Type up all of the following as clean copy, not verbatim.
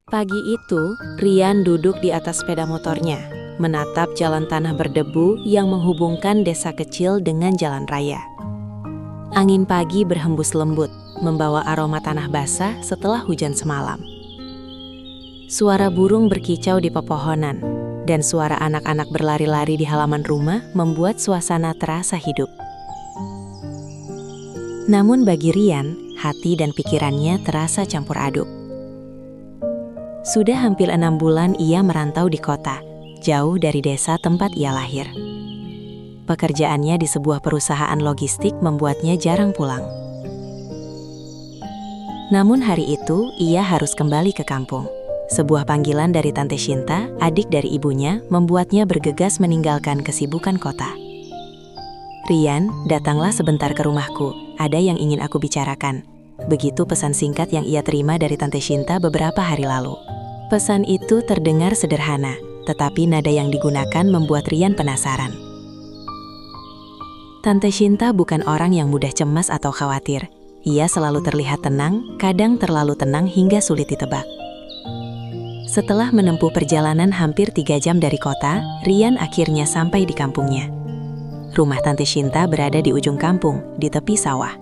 Pagi itu, Rian duduk di atas sepeda motornya, menatap jalan tanah berdebu yang menghubungkan desa kecil dengan jalan raya. Angin pagi berhembus lembut, membawa aroma tanah basah setelah hujan semalam. Suara burung berkicau di pepohonan, dan suara anak-anak berlari-lari di halaman rumah membuat suasana terasa hidup. Namun bagi Rian, hati dan pikirannya terasa campur aduk. Sudah hampir 6 bulan ia merantau di kota, jauh dari desa tempat ia lahir. Pekerjaannya di sebuah perusahaan logistik membuatnya jarang pulang. Namun hari itu, ia harus kembali ke kampung. Sebuah panggilan dari Tante Shinta, adik dari ibunya, membuatnya bergegas meninggalkan kesibukan kota. "Rian, datanglah sebentar ke rumahku, ada yang ingin aku bicarakan." Begitu pesan singkat yang ia terima dari Tante Shinta beberapa hari lalu. Pesan itu terdengar sederhana, tetapi nada yang digunakan membuat Rian penasaran. Tante Shinta bukan orang yang mudah cemas atau khawatir. Ia selalu terlihat tenang, kadang terlalu tenang hingga sulit ditebak. Setelah menempuh perjalanan hampir 3 jam dari kota, Rian akhirnya sampai di kampungnya. Rumah Tante Shinta berada di ujung kampung, di tepi sawah.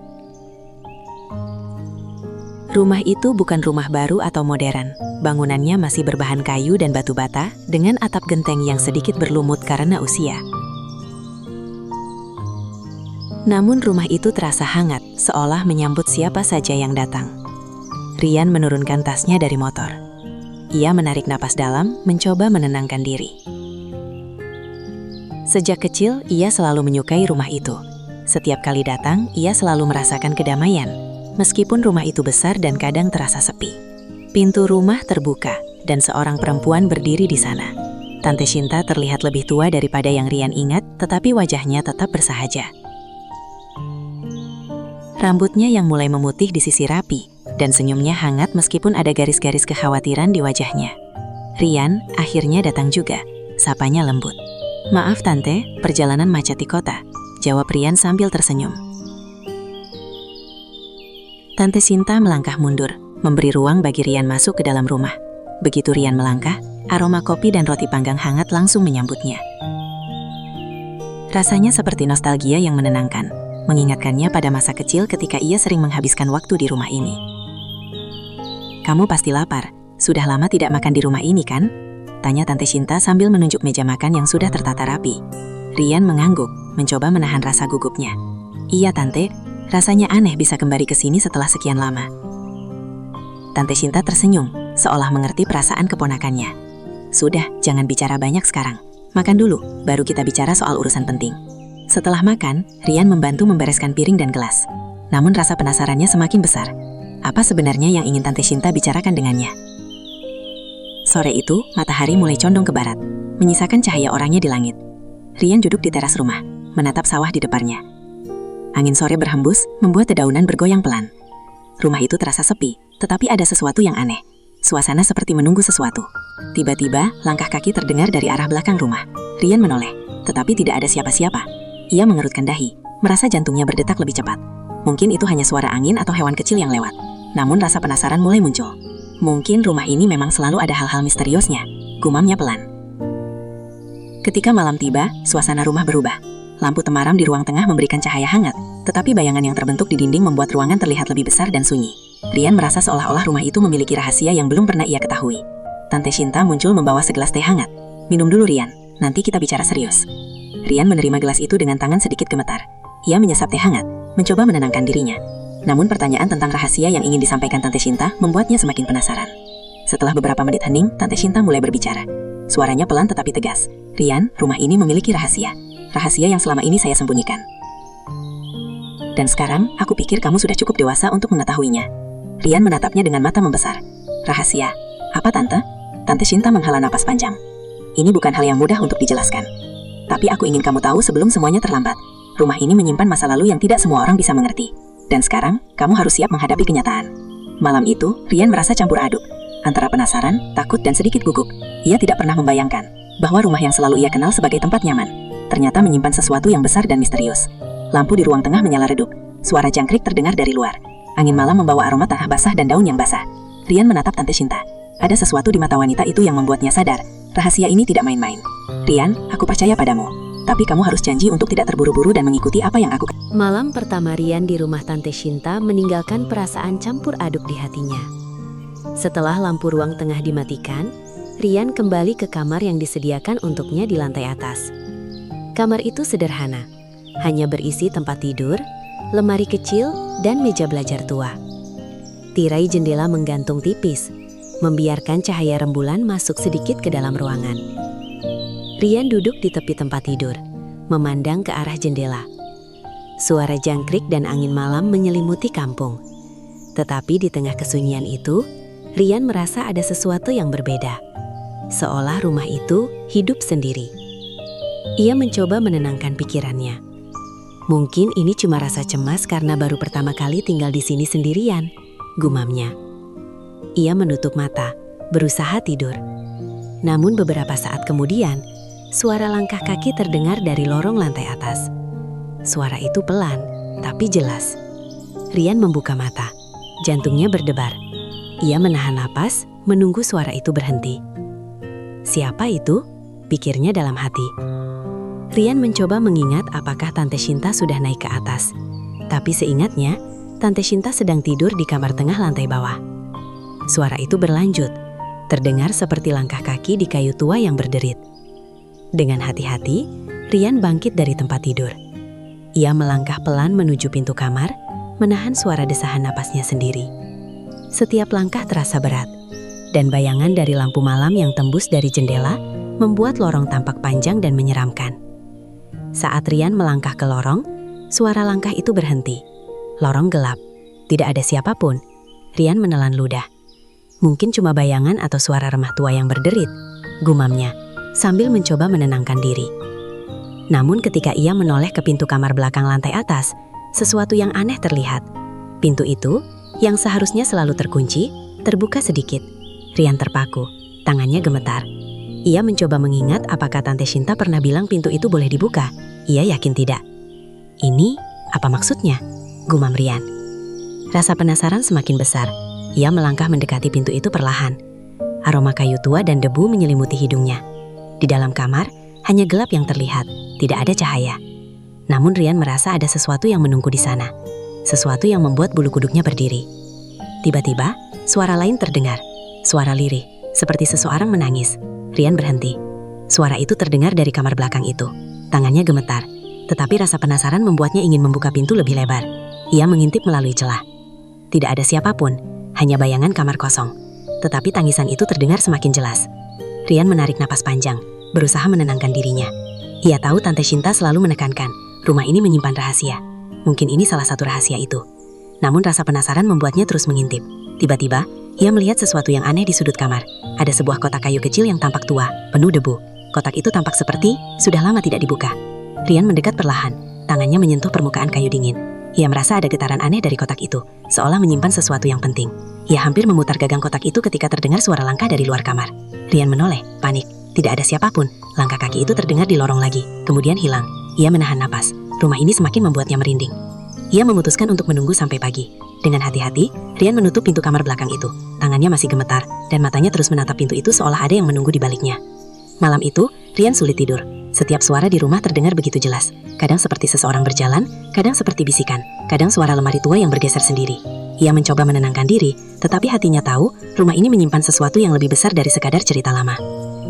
Rumah itu bukan rumah baru atau modern. Bangunannya masih berbahan kayu dan batu bata, dengan atap genteng yang sedikit berlumut karena usia. Namun rumah itu terasa hangat, seolah menyambut siapa saja yang datang. Rian menurunkan tasnya dari motor. Ia menarik napas dalam, mencoba menenangkan diri. Sejak kecil, ia selalu menyukai rumah itu. Setiap kali datang, ia selalu merasakan kedamaian. Meskipun rumah itu besar dan kadang terasa sepi. Pintu rumah terbuka, dan seorang perempuan berdiri di sana. Tante Shinta terlihat lebih tua daripada yang Rian ingat, tetapi wajahnya tetap bersahaja. Rambutnya yang mulai memutih di sisi rapi, dan senyumnya hangat meskipun ada garis-garis kekhawatiran di wajahnya. Rian akhirnya datang juga, sapanya lembut. "Maaf Tante, perjalanan macet di kota," jawab Rian sambil tersenyum. Tante Shinta melangkah mundur, memberi ruang bagi Rian masuk ke dalam rumah. Begitu Rian melangkah, aroma kopi dan roti panggang hangat langsung menyambutnya. Rasanya seperti nostalgia yang menenangkan, mengingatkannya pada masa kecil ketika ia sering menghabiskan waktu di rumah ini. "Kamu pasti lapar, sudah lama tidak makan di rumah ini kan?" tanya Tante Shinta sambil menunjuk meja makan yang sudah tertata rapi. Rian mengangguk, mencoba menahan rasa gugupnya. "Iya Tante, rasanya aneh bisa kembali ke sini setelah sekian lama." Tante Shinta tersenyum, seolah mengerti perasaan keponakannya. "Sudah, jangan bicara banyak sekarang. Makan dulu, baru kita bicara soal urusan penting." Setelah makan, Rian membantu membereskan piring dan gelas. Namun rasa penasarannya semakin besar. Apa sebenarnya yang ingin Tante Shinta bicarakan dengannya? Sore itu, matahari mulai condong ke barat, menyisakan cahaya orangnya di langit. Rian duduk di teras rumah, menatap sawah di depannya. Angin sore berhembus, membuat dedaunan bergoyang pelan. Rumah itu terasa sepi, tetapi ada sesuatu yang aneh. Suasana seperti menunggu sesuatu. Tiba-tiba, langkah kaki terdengar dari arah belakang rumah. Rian menoleh, tetapi tidak ada siapa-siapa. Ia mengerutkan dahi, merasa jantungnya berdetak lebih cepat. Mungkin itu hanya suara angin atau hewan kecil yang lewat. Namun rasa penasaran mulai muncul. Mungkin rumah ini memang selalu ada hal-hal misteriusnya, gumamnya pelan. Ketika malam tiba, suasana rumah berubah. Lampu temaram di ruang tengah memberikan cahaya hangat, tetapi bayangan yang terbentuk di dinding membuat ruangan terlihat lebih besar dan sunyi. Rian merasa seolah-olah rumah itu memiliki rahasia yang belum pernah ia ketahui. Tante Shinta muncul membawa segelas teh hangat. "Minum dulu Rian, nanti kita bicara serius." Rian menerima gelas itu dengan tangan sedikit gemetar. Ia menyesap teh hangat, mencoba menenangkan dirinya. Namun pertanyaan tentang rahasia yang ingin disampaikan Tante Shinta membuatnya semakin penasaran. Setelah beberapa menit hening, Tante Shinta mulai berbicara. Suaranya pelan tetapi tegas. "Rian, rumah ini memiliki rahasia. Rahasia yang selama ini saya sembunyikan. Dan sekarang, aku pikir kamu sudah cukup dewasa untuk mengetahuinya." Rian menatapnya dengan mata membesar. "Rahasia? Apa Tante?" Tante Shinta menghela napas panjang. "Ini bukan hal yang mudah untuk dijelaskan. Tapi aku ingin kamu tahu sebelum semuanya terlambat. Rumah ini menyimpan masa lalu yang tidak semua orang bisa mengerti. Dan sekarang, kamu harus siap menghadapi kenyataan." Malam itu, Rian merasa campur aduk. Antara penasaran, takut, dan sedikit gugup. Ia tidak pernah membayangkan bahwa rumah yang selalu ia kenal sebagai tempat nyaman ternyata menyimpan sesuatu yang besar dan misterius. Lampu di ruang tengah menyala redup. Suara jangkrik terdengar dari luar. Angin malam membawa aroma tanah basah dan daun yang basah. Rian menatap Tante Shinta. Ada sesuatu di mata wanita itu yang membuatnya sadar, rahasia ini tidak main-main. Rian, aku percaya padamu. Tapi kamu harus janji untuk tidak terburu-buru dan mengikuti apa yang aku. Malam pertama Rian di rumah Tante Shinta meninggalkan perasaan campur aduk di hatinya. Setelah lampu ruang tengah dimatikan, Rian kembali ke kamar yang disediakan untuknya di lantai atas. Kamar itu sederhana, hanya berisi tempat tidur, lemari kecil, dan meja belajar tua. Tirai jendela menggantung tipis, membiarkan cahaya rembulan masuk sedikit ke dalam ruangan. Rian duduk di tepi tempat tidur, memandang ke arah jendela. Suara jangkrik dan angin malam menyelimuti kampung. Tetapi di tengah kesunyian itu, Rian merasa ada sesuatu yang berbeda. Seolah rumah itu hidup sendiri. Ia mencoba menenangkan pikirannya. Mungkin ini cuma rasa cemas karena baru pertama kali tinggal di sini sendirian, gumamnya. Ia menutup mata, berusaha tidur. Namun beberapa saat kemudian, suara langkah kaki terdengar dari lorong lantai atas. Suara itu pelan, tapi jelas. Rian membuka mata, jantungnya berdebar. Ia menahan napas, menunggu suara itu berhenti. Siapa itu? Pikirnya dalam hati. Rian mencoba mengingat apakah Tante Shinta sudah naik ke atas. Tapi seingatnya, Tante Shinta sedang tidur di kamar tengah lantai bawah. Suara itu berlanjut, terdengar seperti langkah kaki di kayu tua yang berderit. Dengan hati-hati, Rian bangkit dari tempat tidur. Ia melangkah pelan menuju pintu kamar, menahan suara desahan napasnya sendiri. Setiap langkah terasa berat, dan bayangan dari lampu malam yang tembus dari jendela membuat lorong tampak panjang dan menyeramkan. Saat Rian melangkah ke lorong, suara langkah itu berhenti. Lorong gelap, tidak ada siapapun. Rian menelan ludah. Mungkin cuma bayangan atau suara remah tua yang berderit, gumamnya, sambil mencoba menenangkan diri. Namun ketika ia menoleh ke pintu kamar belakang lantai atas, sesuatu yang aneh terlihat. Pintu itu, yang seharusnya selalu terkunci, terbuka sedikit. Rian terpaku, tangannya gemetar. Ia mencoba mengingat apakah Tante Shinta pernah bilang pintu itu boleh dibuka. Ia yakin tidak. Ini, apa maksudnya? Gumam Rian. Rasa penasaran semakin besar. Ia melangkah mendekati pintu itu perlahan. Aroma kayu tua dan debu menyelimuti hidungnya. Di dalam kamar, hanya gelap yang terlihat, tidak ada cahaya. Namun Rian merasa ada sesuatu yang menunggu di sana. Sesuatu yang membuat bulu kuduknya berdiri. Tiba-tiba, suara lain terdengar. Suara lirih, seperti seseorang menangis. Rian berhenti. Suara itu terdengar dari kamar belakang itu. Tangannya gemetar, tetapi rasa penasaran membuatnya ingin membuka pintu lebih lebar. Ia mengintip melalui celah. Tidak ada siapapun, hanya bayangan kamar kosong. Tetapi tangisan itu terdengar semakin jelas. Rian menarik napas panjang, berusaha menenangkan dirinya. Ia tahu Tante Shinta selalu menekankan, rumah ini menyimpan rahasia. Mungkin ini salah satu rahasia itu. Namun rasa penasaran membuatnya terus mengintip. Tiba-tiba, ia melihat sesuatu yang aneh di sudut kamar. Ada sebuah kotak kayu kecil yang tampak tua, penuh debu. Kotak itu tampak seperti sudah lama tidak dibuka. Rian mendekat perlahan, tangannya menyentuh permukaan kayu dingin. Ia merasa ada getaran aneh dari kotak itu, seolah menyimpan sesuatu yang penting. Ia hampir memutar gagang kotak itu ketika terdengar suara langkah dari luar kamar. Rian menoleh, panik. Tidak ada siapapun. Langkah kaki itu terdengar di lorong lagi, kemudian hilang. Ia menahan napas. Rumah ini semakin membuatnya merinding. Ia memutuskan untuk menunggu sampai pagi. Dengan hati-hati, Rian menutup pintu kamar belakang itu. Tangannya masih gemetar, dan matanya terus menatap pintu itu seolah ada yang menunggu di baliknya. Malam itu, Rian sulit tidur. Setiap suara di rumah terdengar begitu jelas. Kadang seperti seseorang berjalan, kadang seperti bisikan, kadang suara lemari tua yang bergeser sendiri. Ia mencoba menenangkan diri, tetapi hatinya tahu rumah ini menyimpan sesuatu yang lebih besar dari sekadar cerita lama.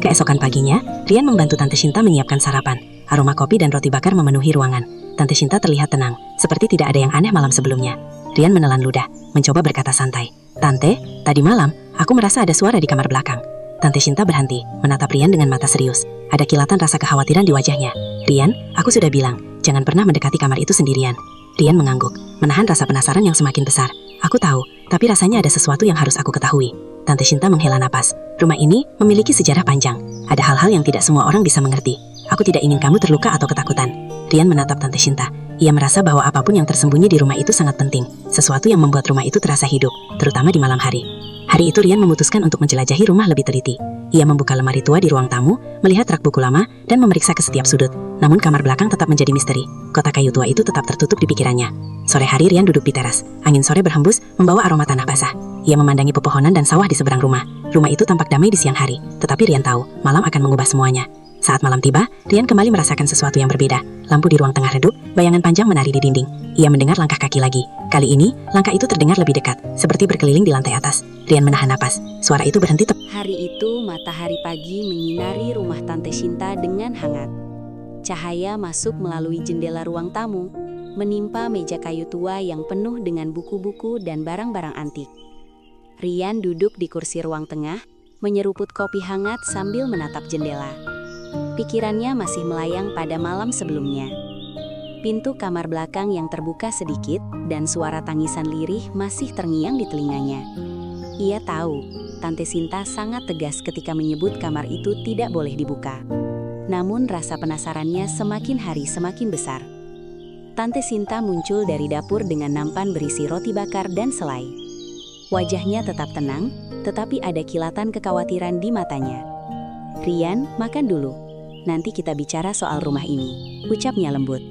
Keesokan paginya, Rian membantu Tante Shinta menyiapkan sarapan. Aroma kopi dan roti bakar memenuhi ruangan. Tante Shinta terlihat tenang, seperti tidak ada yang aneh malam sebelumnya. Rian menelan ludah, mencoba berkata santai. Tante, tadi malam, aku merasa ada suara di kamar belakang. Tante Shinta berhenti, menatap Rian dengan mata serius. Ada kilatan rasa kekhawatiran di wajahnya. Rian, aku sudah bilang, jangan pernah mendekati kamar itu sendirian. Rian mengangguk, menahan rasa penasaran yang semakin besar. Aku tahu, tapi rasanya ada sesuatu yang harus aku ketahui. Tante Shinta menghela napas. Rumah ini memiliki sejarah panjang. Ada hal-hal yang tidak semua orang bisa mengerti. Aku tidak ingin kamu terluka atau ketakutan. Rian menatap Tante Shinta. Ia merasa bahwa apapun yang tersembunyi di rumah itu sangat penting, sesuatu yang membuat rumah itu terasa hidup, terutama di malam hari. Hari itu Rian memutuskan untuk menjelajahi rumah lebih teliti. Ia membuka lemari tua di ruang tamu, melihat rak buku lama, dan memeriksa ke setiap sudut. Namun kamar belakang tetap menjadi misteri. Kotak kayu tua itu tetap tertutup di pikirannya. Sore hari Rian duduk di teras. Angin sore berhembus, membawa aroma tanah basah. Ia memandangi pepohonan dan sawah di seberang rumah. Rumah itu tampak damai di siang hari, tetapi Rian tahu, malam akan mengubah semuanya. Saat malam tiba, Rian kembali merasakan sesuatu yang berbeda. Lampu di ruang tengah redup, bayangan panjang menari di dinding. Ia mendengar langkah kaki lagi. Kali ini, langkah itu terdengar lebih dekat, seperti berkeliling di lantai atas. Rian menahan napas. Suara itu berhenti tepat. Hari itu matahari pagi menyinari rumah Tante Shinta dengan hangat. Cahaya masuk melalui jendela ruang tamu, menimpa meja kayu tua yang penuh dengan buku-buku dan barang-barang antik. Rian duduk di kursi ruang tengah, menyeruput kopi hangat sambil menatap jendela. Pikirannya masih melayang pada malam sebelumnya. Pintu kamar belakang yang terbuka sedikit dan suara tangisan lirih masih terngiang di telinganya. Ia tahu, Tante Shinta sangat tegas ketika menyebut kamar itu tidak boleh dibuka. Namun rasa penasarannya semakin hari semakin besar. Tante Shinta muncul dari dapur dengan nampan berisi roti bakar dan selai. Wajahnya tetap tenang, tetapi ada kilatan kekhawatiran di matanya. "Rian, makan dulu. Nanti kita bicara soal rumah ini," ucapnya lembut.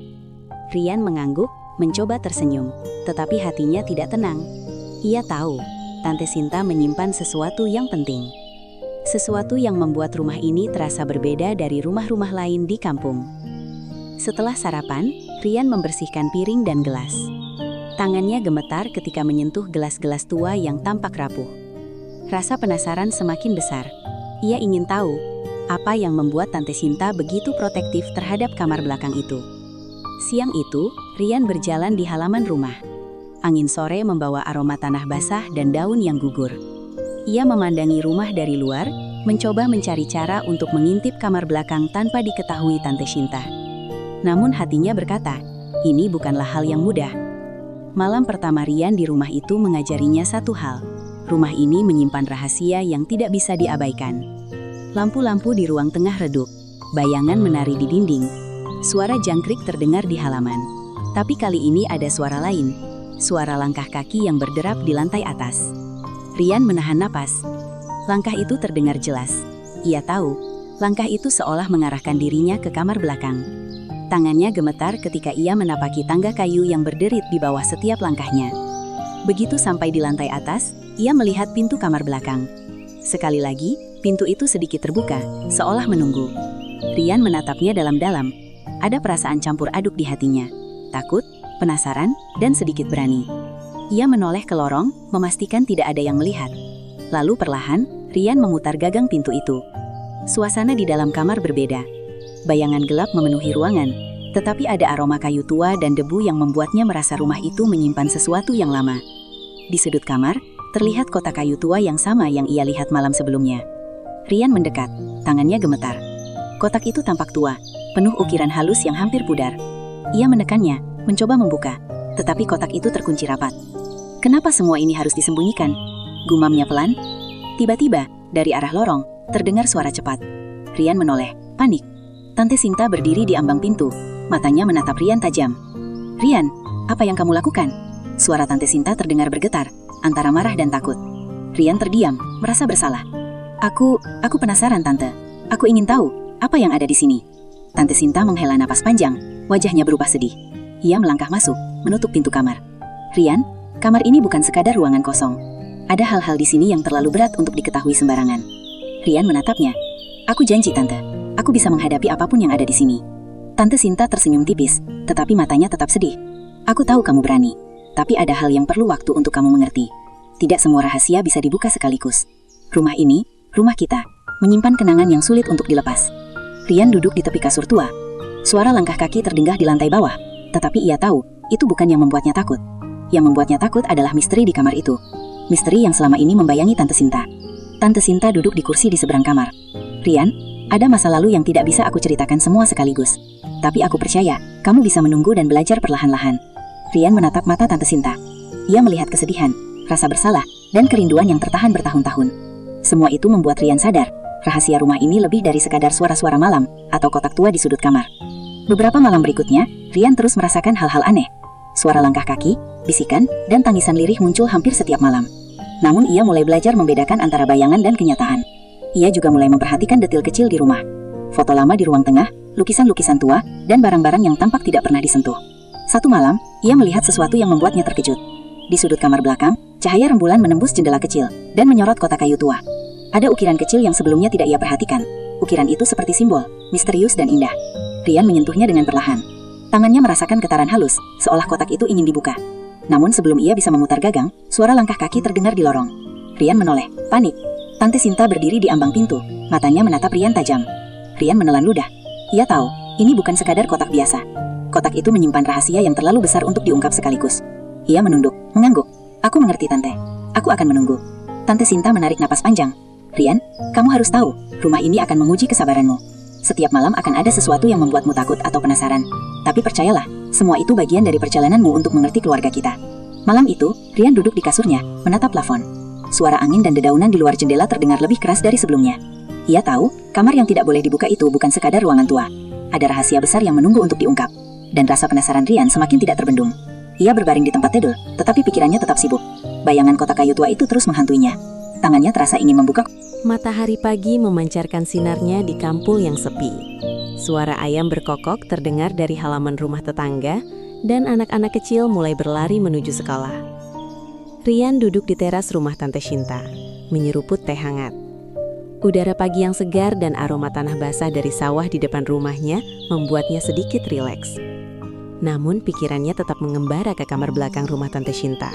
Rian mengangguk, mencoba tersenyum, tetapi hatinya tidak tenang. Ia tahu, Tante Shinta menyimpan sesuatu yang penting. Sesuatu yang membuat rumah ini terasa berbeda dari rumah-rumah lain di kampung. Setelah sarapan, Rian membersihkan piring dan gelas. Tangannya gemetar ketika menyentuh gelas-gelas tua yang tampak rapuh. Rasa penasaran semakin besar. Ia ingin tahu, apa yang membuat Tante Shinta begitu protektif terhadap kamar belakang itu. Siang itu, Rian berjalan di halaman rumah. Angin sore membawa aroma tanah basah dan daun yang gugur. Ia memandangi rumah dari luar, mencoba mencari cara untuk mengintip kamar belakang tanpa diketahui Tante Shinta. Namun hatinya berkata, ini bukanlah hal yang mudah. Malam pertama Rian di rumah itu mengajarinya satu hal. Rumah ini menyimpan rahasia yang tidak bisa diabaikan. Lampu-lampu di ruang tengah redup, bayangan menari di dinding, suara jangkrik terdengar di halaman. Tapi kali ini ada suara lain, suara langkah kaki yang berderap di lantai atas. Rian menahan napas. Langkah itu terdengar jelas. Ia tahu, langkah itu seolah mengarahkan dirinya ke kamar belakang. Tangannya gemetar ketika ia menapaki tangga kayu yang berderit di bawah setiap langkahnya. Begitu sampai di lantai atas, ia melihat pintu kamar belakang. Sekali lagi, pintu itu sedikit terbuka, seolah menunggu. Rian menatapnya dalam-dalam. Ada perasaan campur aduk di hatinya. Takut, penasaran, dan sedikit berani. Ia menoleh ke lorong, memastikan tidak ada yang melihat. Lalu perlahan, Rian memutar gagang pintu itu. Suasana di dalam kamar berbeda. Bayangan gelap memenuhi ruangan, tetapi ada aroma kayu tua dan debu yang membuatnya merasa rumah itu menyimpan sesuatu yang lama. Di sudut kamar, terlihat kotak kayu tua yang sama yang ia lihat malam sebelumnya. Rian mendekat, tangannya gemetar. Kotak itu tampak tua, penuh ukiran halus yang hampir pudar. Ia menekannya, mencoba membuka, tetapi kotak itu terkunci rapat. Kenapa semua ini harus disembunyikan? Gumamnya pelan. Tiba-tiba, dari arah lorong, terdengar suara cepat. Rian menoleh, panik. Tante Shinta berdiri di ambang pintu, matanya menatap Rian tajam. "Rian, apa yang kamu lakukan?" Suara Tante Shinta terdengar bergetar, antara marah dan takut. Rian terdiam, merasa bersalah. Aku penasaran, Tante. Aku ingin tahu, apa yang ada di sini." Tante Shinta menghela napas panjang, wajahnya berubah sedih. Ia melangkah masuk, menutup pintu kamar. "Rian, kamar ini bukan sekadar ruangan kosong. Ada hal-hal di sini yang terlalu berat untuk diketahui sembarangan." Rian menatapnya. "Aku janji, Tante. Aku bisa menghadapi apapun yang ada di sini." Tante Shinta tersenyum tipis, tetapi matanya tetap sedih. "Aku tahu kamu berani, tapi ada hal yang perlu waktu untuk kamu mengerti. Tidak semua rahasia bisa dibuka sekaligus. Rumah ini, rumah kita, menyimpan kenangan yang sulit untuk dilepas." Rian duduk di tepi kasur tua. Suara langkah kaki terdengar di lantai bawah, tetapi ia tahu, itu bukan yang membuatnya takut. Yang membuatnya takut adalah misteri di kamar itu. Misteri yang selama ini membayangi Tante Shinta. Tante Shinta duduk di kursi di seberang kamar. "Rian, ada masa lalu yang tidak bisa aku ceritakan semua sekaligus. Tapi aku percaya, kamu bisa menunggu dan belajar perlahan-lahan." Rian menatap mata Tante Shinta. Ia melihat kesedihan, rasa bersalah, dan kerinduan yang tertahan bertahun-tahun. Semua itu membuat Rian sadar, rahasia rumah ini lebih dari sekadar suara-suara malam atau kotak tua di sudut kamar. Beberapa malam berikutnya, Rian terus merasakan hal-hal aneh. Suara langkah kaki, bisikan, dan tangisan lirih muncul hampir setiap malam. Namun ia mulai belajar membedakan antara bayangan dan kenyataan. Ia juga mulai memperhatikan detil kecil di rumah. Foto lama di ruang tengah, lukisan-lukisan tua, dan barang-barang yang tampak tidak pernah disentuh. Satu malam, ia melihat sesuatu yang membuatnya terkejut. Di sudut kamar belakang, cahaya rembulan menembus jendela kecil dan menyorot kotak kayu tua. Ada ukiran kecil yang sebelumnya tidak ia perhatikan. Ukiran itu seperti simbol, misterius dan indah. Rian menyentuhnya dengan perlahan. Tangannya merasakan getaran halus, seolah kotak itu ingin dibuka. Namun sebelum ia bisa memutar gagang, suara langkah kaki terdengar di lorong. Rian menoleh, panik. Tante Sinta berdiri di ambang pintu, matanya menatap Rian tajam. Rian menelan ludah. Ia tahu, ini bukan sekadar kotak biasa. Kotak itu menyimpan rahasia yang terlalu besar untuk diungkap sekaligus. Ia menunduk, mengangguk. Aku mengerti Tante. Aku akan menunggu. Tante Sinta menarik napas panjang. Rian, kamu harus tahu, rumah ini akan menguji kesabaranmu. Setiap malam akan ada sesuatu yang membuatmu takut atau penasaran. Tapi percayalah, semua itu bagian dari perjalananmu untuk mengerti keluarga kita. Malam itu, Rian duduk di kasurnya, menatap plafon. Suara angin dan dedaunan di luar jendela terdengar lebih keras dari sebelumnya. Ia tahu, kamar yang tidak boleh dibuka itu bukan sekadar ruangan tua. Ada rahasia besar yang menunggu untuk diungkap. Dan rasa penasaran Rian semakin tidak terbendung. Ia berbaring di tempat tidur, tetapi pikirannya tetap sibuk. Bayangan kotak kayu tua itu terus menghantuinya. Tangannya terasa ingin membuka. Matahari pagi memancarkan sinarnya di kampung yang sepi. Suara ayam berkokok terdengar dari halaman rumah tetangga, dan anak-anak kecil mulai berlari menuju sekolah. Rian duduk di teras rumah Tante Shinta, menyeruput teh hangat. Udara pagi yang segar dan aroma tanah basah dari sawah di depan rumahnya membuatnya sedikit rileks. Namun pikirannya tetap mengembara ke kamar belakang rumah Tante Shinta,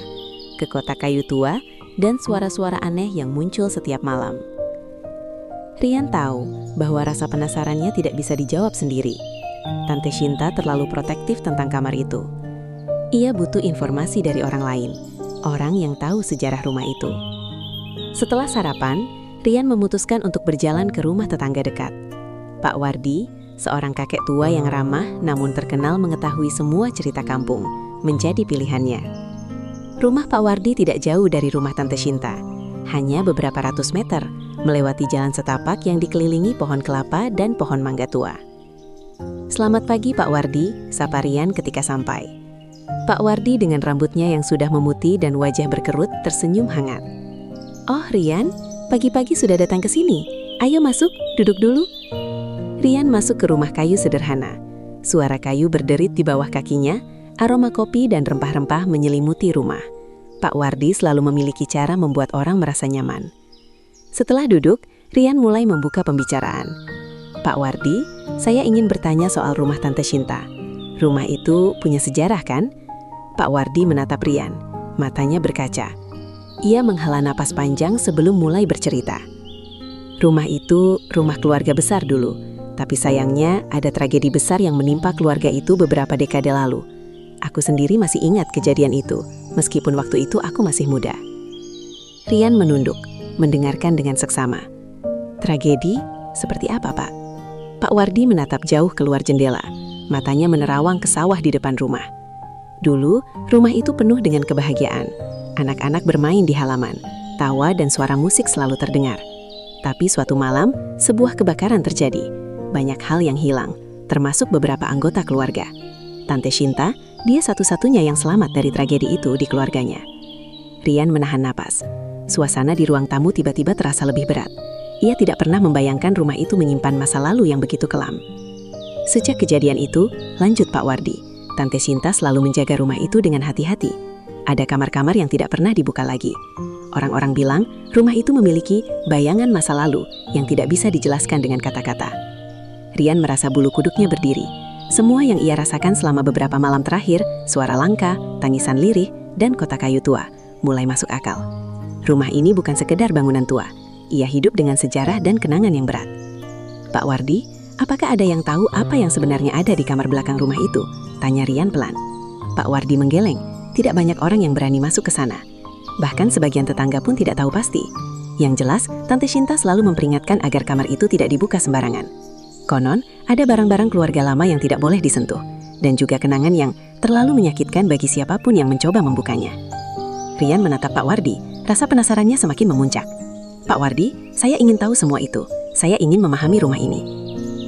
ke kotak kayu tua, dan suara-suara aneh yang muncul setiap malam. Rian tahu bahwa rasa penasarannya tidak bisa dijawab sendiri. Tante Shinta terlalu protektif tentang kamar itu. Ia butuh informasi dari orang lain, orang yang tahu sejarah rumah itu. Setelah sarapan, Rian memutuskan untuk berjalan ke rumah tetangga dekat. Pak Wardi, seorang kakek tua yang ramah namun terkenal mengetahui semua cerita kampung, menjadi pilihannya. Rumah Pak Wardi tidak jauh dari rumah Tante Shinta, hanya beberapa ratus meter, melewati jalan setapak yang dikelilingi pohon kelapa dan pohon mangga tua. "Selamat pagi Pak Wardi," sapa Rian ketika sampai. Pak Wardi dengan rambutnya yang sudah memutih dan wajah berkerut tersenyum hangat. "Oh Rian, pagi-pagi sudah datang ke sini. Ayo masuk, duduk dulu." Rian masuk ke rumah kayu sederhana. Suara kayu berderit di bawah kakinya, aroma kopi dan rempah-rempah menyelimuti rumah. Pak Wardi selalu memiliki cara membuat orang merasa nyaman. Setelah duduk, Rian mulai membuka pembicaraan. "Pak Wardi, saya ingin bertanya soal rumah Tante Shinta. Rumah itu punya sejarah kan?" Pak Wardi menatap Rian, matanya berkaca. Ia menghela napas panjang sebelum mulai bercerita. "Rumah itu rumah keluarga besar dulu, tapi sayangnya ada tragedi besar yang menimpa keluarga itu beberapa dekade lalu. Aku sendiri masih ingat kejadian itu, meskipun waktu itu aku masih muda." Rian menunduk, mendengarkan dengan seksama. "Tragedi? Seperti apa, Pak?" Pak Wardi menatap jauh keluar jendela, matanya menerawang ke sawah di depan rumah. Dulu, rumah itu penuh dengan kebahagiaan. Anak-anak bermain di halaman, tawa dan suara musik selalu terdengar. Tapi suatu malam, sebuah kebakaran terjadi. Banyak hal yang hilang, termasuk beberapa anggota keluarga. Tante Shinta, dia satu-satunya yang selamat dari tragedi itu di keluarganya. Rian menahan napas. Suasana di ruang tamu tiba-tiba terasa lebih berat. Ia tidak pernah membayangkan rumah itu menyimpan masa lalu yang begitu kelam. Sejak kejadian itu, lanjut Pak Wardi, Tante Shinta selalu menjaga rumah itu dengan hati-hati. Ada kamar-kamar yang tidak pernah dibuka lagi. Orang-orang bilang rumah itu memiliki bayangan masa lalu yang tidak bisa dijelaskan dengan kata-kata. Rian merasa bulu kuduknya berdiri. Semua yang ia rasakan selama beberapa malam terakhir, suara langka, tangisan lirih, dan kotak kayu tua, mulai masuk akal. Rumah ini bukan sekedar bangunan tua. Ia hidup dengan sejarah dan kenangan yang berat. "Pak Wardi, apakah ada yang tahu apa yang sebenarnya ada di kamar belakang rumah itu?" tanya Rian pelan. Pak Wardi menggeleng. Tidak banyak orang yang berani masuk ke sana. Bahkan sebagian tetangga pun tidak tahu pasti. Yang jelas, Tante Shinta selalu memperingatkan agar kamar itu tidak dibuka sembarangan. Konon, ada barang-barang keluarga lama yang tidak boleh disentuh, dan juga kenangan yang terlalu menyakitkan bagi siapapun yang mencoba membukanya. Rian menatap Pak Wardi, rasa penasarannya semakin memuncak. "Pak Wardi, saya ingin tahu semua itu. Saya ingin memahami rumah ini."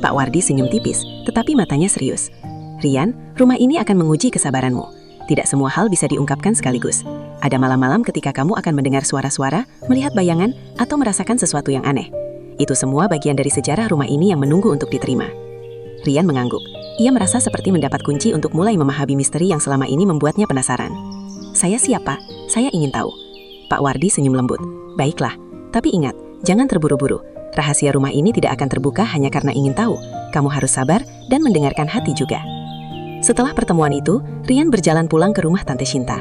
Pak Wardi senyum tipis, tetapi matanya serius. Rian, rumah ini akan menguji kesabaranmu. Tidak semua hal bisa diungkapkan sekaligus. Ada malam-malam ketika kamu akan mendengar suara-suara, melihat bayangan, atau merasakan sesuatu yang aneh. Itu semua bagian dari sejarah rumah ini yang menunggu untuk diterima. Rian mengangguk. Ia merasa seperti mendapat kunci untuk mulai memahami misteri yang selama ini membuatnya penasaran. Saya siapa? Saya ingin tahu. Pak Wardi senyum lembut. Baiklah, tapi ingat, jangan terburu-buru. Rahasia rumah ini tidak akan terbuka hanya karena ingin tahu. Kamu harus sabar dan mendengarkan hati juga. Setelah pertemuan itu, Rian berjalan pulang ke rumah Tante Shinta.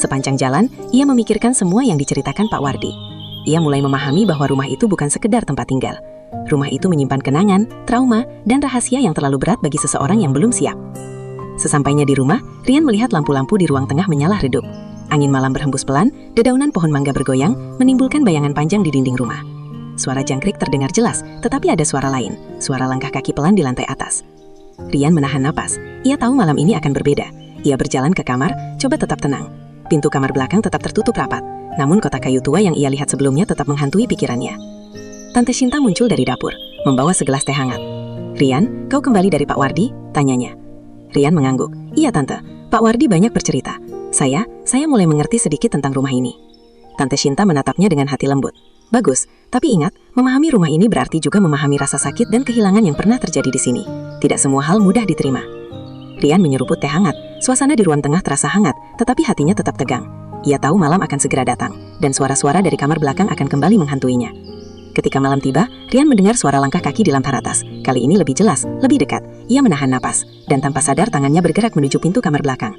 Sepanjang jalan, ia memikirkan semua yang diceritakan Pak Wardi. Ia mulai memahami bahwa rumah itu bukan sekedar tempat tinggal. Rumah itu menyimpan kenangan, trauma, dan rahasia yang terlalu berat bagi seseorang yang belum siap. Sesampainya di rumah, Rian melihat lampu-lampu di ruang tengah menyala redup. Angin malam berhembus pelan, dedaunan pohon mangga bergoyang, menimbulkan bayangan panjang di dinding rumah. Suara jangkrik terdengar jelas, tetapi ada suara lain, suara langkah kaki pelan di lantai atas. Rian menahan napas. Ia tahu malam ini akan berbeda. Ia berjalan ke kamar, coba tetap tenang. Pintu kamar belakang tetap tertutup rapat, namun kotak kayu tua yang ia lihat sebelumnya tetap menghantui pikirannya. Tante Shinta muncul dari dapur, membawa segelas teh hangat. Rian, kau kembali dari Pak Wardi? Tanyanya. Rian mengangguk. Iya Tante, Pak Wardi banyak bercerita. Saya mulai mengerti sedikit tentang rumah ini. Tante Shinta menatapnya dengan hati lembut. Bagus, tapi ingat, memahami rumah ini berarti juga memahami rasa sakit dan kehilangan yang pernah terjadi di sini. Tidak semua hal mudah diterima. Rian menyeruput teh hangat. Suasana di ruang tengah terasa hangat, tetapi hatinya tetap tegang. Ia tahu malam akan segera datang, dan suara-suara dari kamar belakang akan kembali menghantuinya. Ketika malam tiba, Rian mendengar suara langkah kaki di lantai atas. Kali ini lebih jelas, lebih dekat. Ia menahan napas, dan tanpa sadar tangannya bergerak menuju pintu kamar belakang.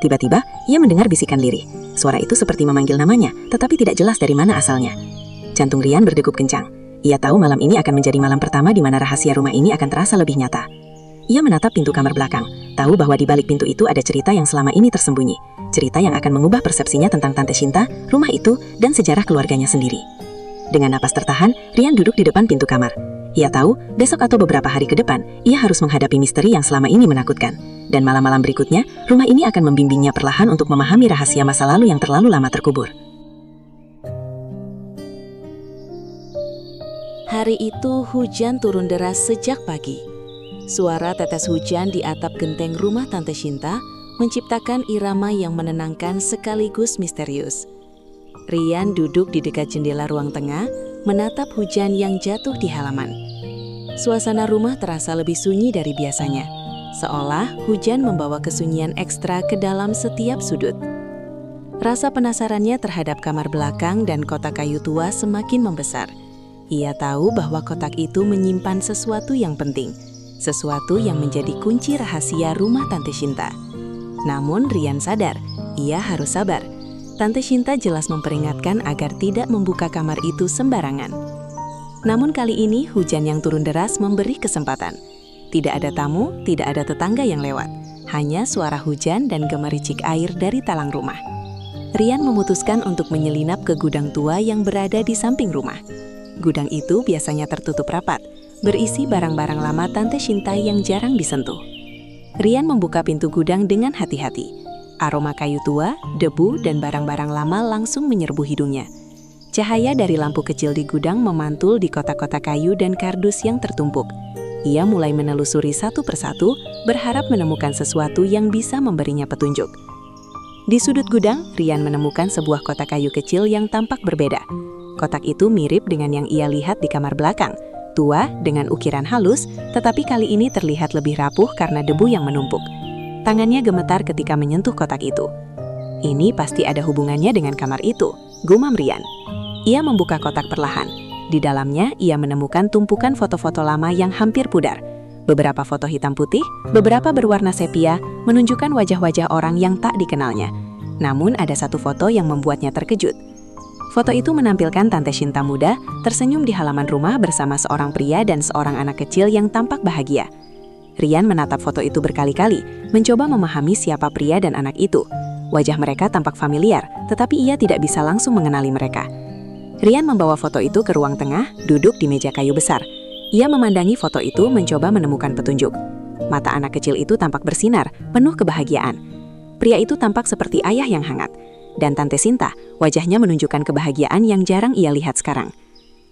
Tiba-tiba, ia mendengar bisikan lirih. Suara itu seperti memanggil namanya, tetapi tidak jelas dari mana asalnya. Jantung Rian berdegup kencang. Ia tahu malam ini akan menjadi malam pertama di mana rahasia rumah ini akan terasa lebih nyata. Ia menatap pintu kamar belakang, tahu bahwa di balik pintu itu ada cerita yang selama ini tersembunyi. Cerita yang akan mengubah persepsinya tentang Tante Shinta, rumah itu, dan sejarah keluarganya sendiri. Dengan napas tertahan, Rian duduk di depan pintu kamar. Ia tahu, besok atau beberapa hari ke depan, ia harus menghadapi misteri yang selama ini menakutkan. Dan malam-malam berikutnya, rumah ini akan membimbingnya perlahan untuk memahami rahasia masa lalu yang terlalu lama terkubur. Hari itu hujan turun deras sejak pagi. Suara tetes hujan di atap genteng rumah Tante Shinta menciptakan irama yang menenangkan sekaligus misterius. Rian duduk di dekat jendela ruang tengah, menatap hujan yang jatuh di halaman. Suasana rumah terasa lebih sunyi dari biasanya, seolah hujan membawa kesunyian ekstra ke dalam setiap sudut. Rasa penasarannya terhadap kamar belakang dan kotak kayu tua semakin membesar. Ia tahu bahwa kotak itu menyimpan sesuatu yang penting, sesuatu yang menjadi kunci rahasia rumah Tante Shinta. Namun Rian sadar, ia harus sabar. Tante Shinta jelas memperingatkan agar tidak membuka kamar itu sembarangan. Namun kali ini hujan yang turun deras memberi kesempatan. Tidak ada tamu, tidak ada tetangga yang lewat. Hanya suara hujan dan gemericik air dari talang rumah. Rian memutuskan untuk menyelinap ke gudang tua yang berada di samping rumah. Gudang itu biasanya tertutup rapat, berisi barang-barang lama Tante Shinta yang jarang disentuh. Rian membuka pintu gudang dengan hati-hati. Aroma kayu tua, debu, dan barang-barang lama langsung menyerbu hidungnya. Cahaya dari lampu kecil di gudang memantul di kotak-kotak kayu dan kardus yang tertumpuk. Ia mulai menelusuri satu persatu, berharap menemukan sesuatu yang bisa memberinya petunjuk. Di sudut gudang, Rian menemukan sebuah kotak kayu kecil yang tampak berbeda. Kotak itu mirip dengan yang ia lihat di kamar belakang, tua dengan ukiran halus, tetapi kali ini terlihat lebih rapuh karena debu yang menumpuk. Tangannya gemetar ketika menyentuh kotak itu. Ini pasti ada hubungannya dengan kamar itu, gumam Rian. Ia membuka kotak perlahan. Di dalamnya, ia menemukan tumpukan foto-foto lama yang hampir pudar. Beberapa foto hitam putih, beberapa berwarna sepia, menunjukkan wajah-wajah orang yang tak dikenalnya. Namun ada satu foto yang membuatnya terkejut. Foto itu menampilkan Tante Shinta muda tersenyum di halaman rumah bersama seorang pria dan seorang anak kecil yang tampak bahagia. Rian menatap foto itu berkali-kali, mencoba memahami siapa pria dan anak itu. Wajah mereka tampak familiar, tetapi ia tidak bisa langsung mengenali mereka. Rian membawa foto itu ke ruang tengah, duduk di meja kayu besar. Ia memandangi foto itu mencoba menemukan petunjuk. Mata anak kecil itu tampak bersinar, penuh kebahagiaan. Pria itu tampak seperti ayah yang hangat. Dan Tante Shinta, wajahnya menunjukkan kebahagiaan yang jarang ia lihat sekarang.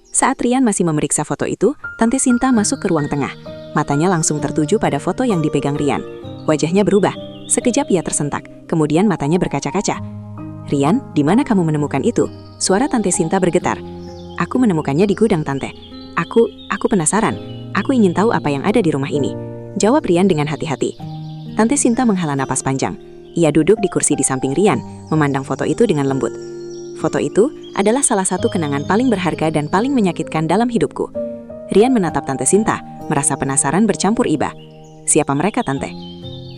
Saat Rian masih memeriksa foto itu, Tante Shinta masuk ke ruang tengah. Matanya langsung tertuju pada foto yang dipegang Rian. Wajahnya berubah. Sekejap ia tersentak, kemudian matanya berkaca-kaca. "Rian, di mana kamu menemukan itu?" Suara Tante Sinta bergetar. "Aku menemukannya di gudang, Tante. Aku penasaran. Aku ingin tahu apa yang ada di rumah ini," jawab Rian dengan hati-hati. Tante Sinta menghela napas panjang. Ia duduk di kursi di samping Rian, memandang foto itu dengan lembut. "Foto itu adalah salah satu kenangan paling berharga dan paling menyakitkan dalam hidupku." Rian menatap Tante Sinta, merasa penasaran bercampur iba. "Siapa mereka, Tante?"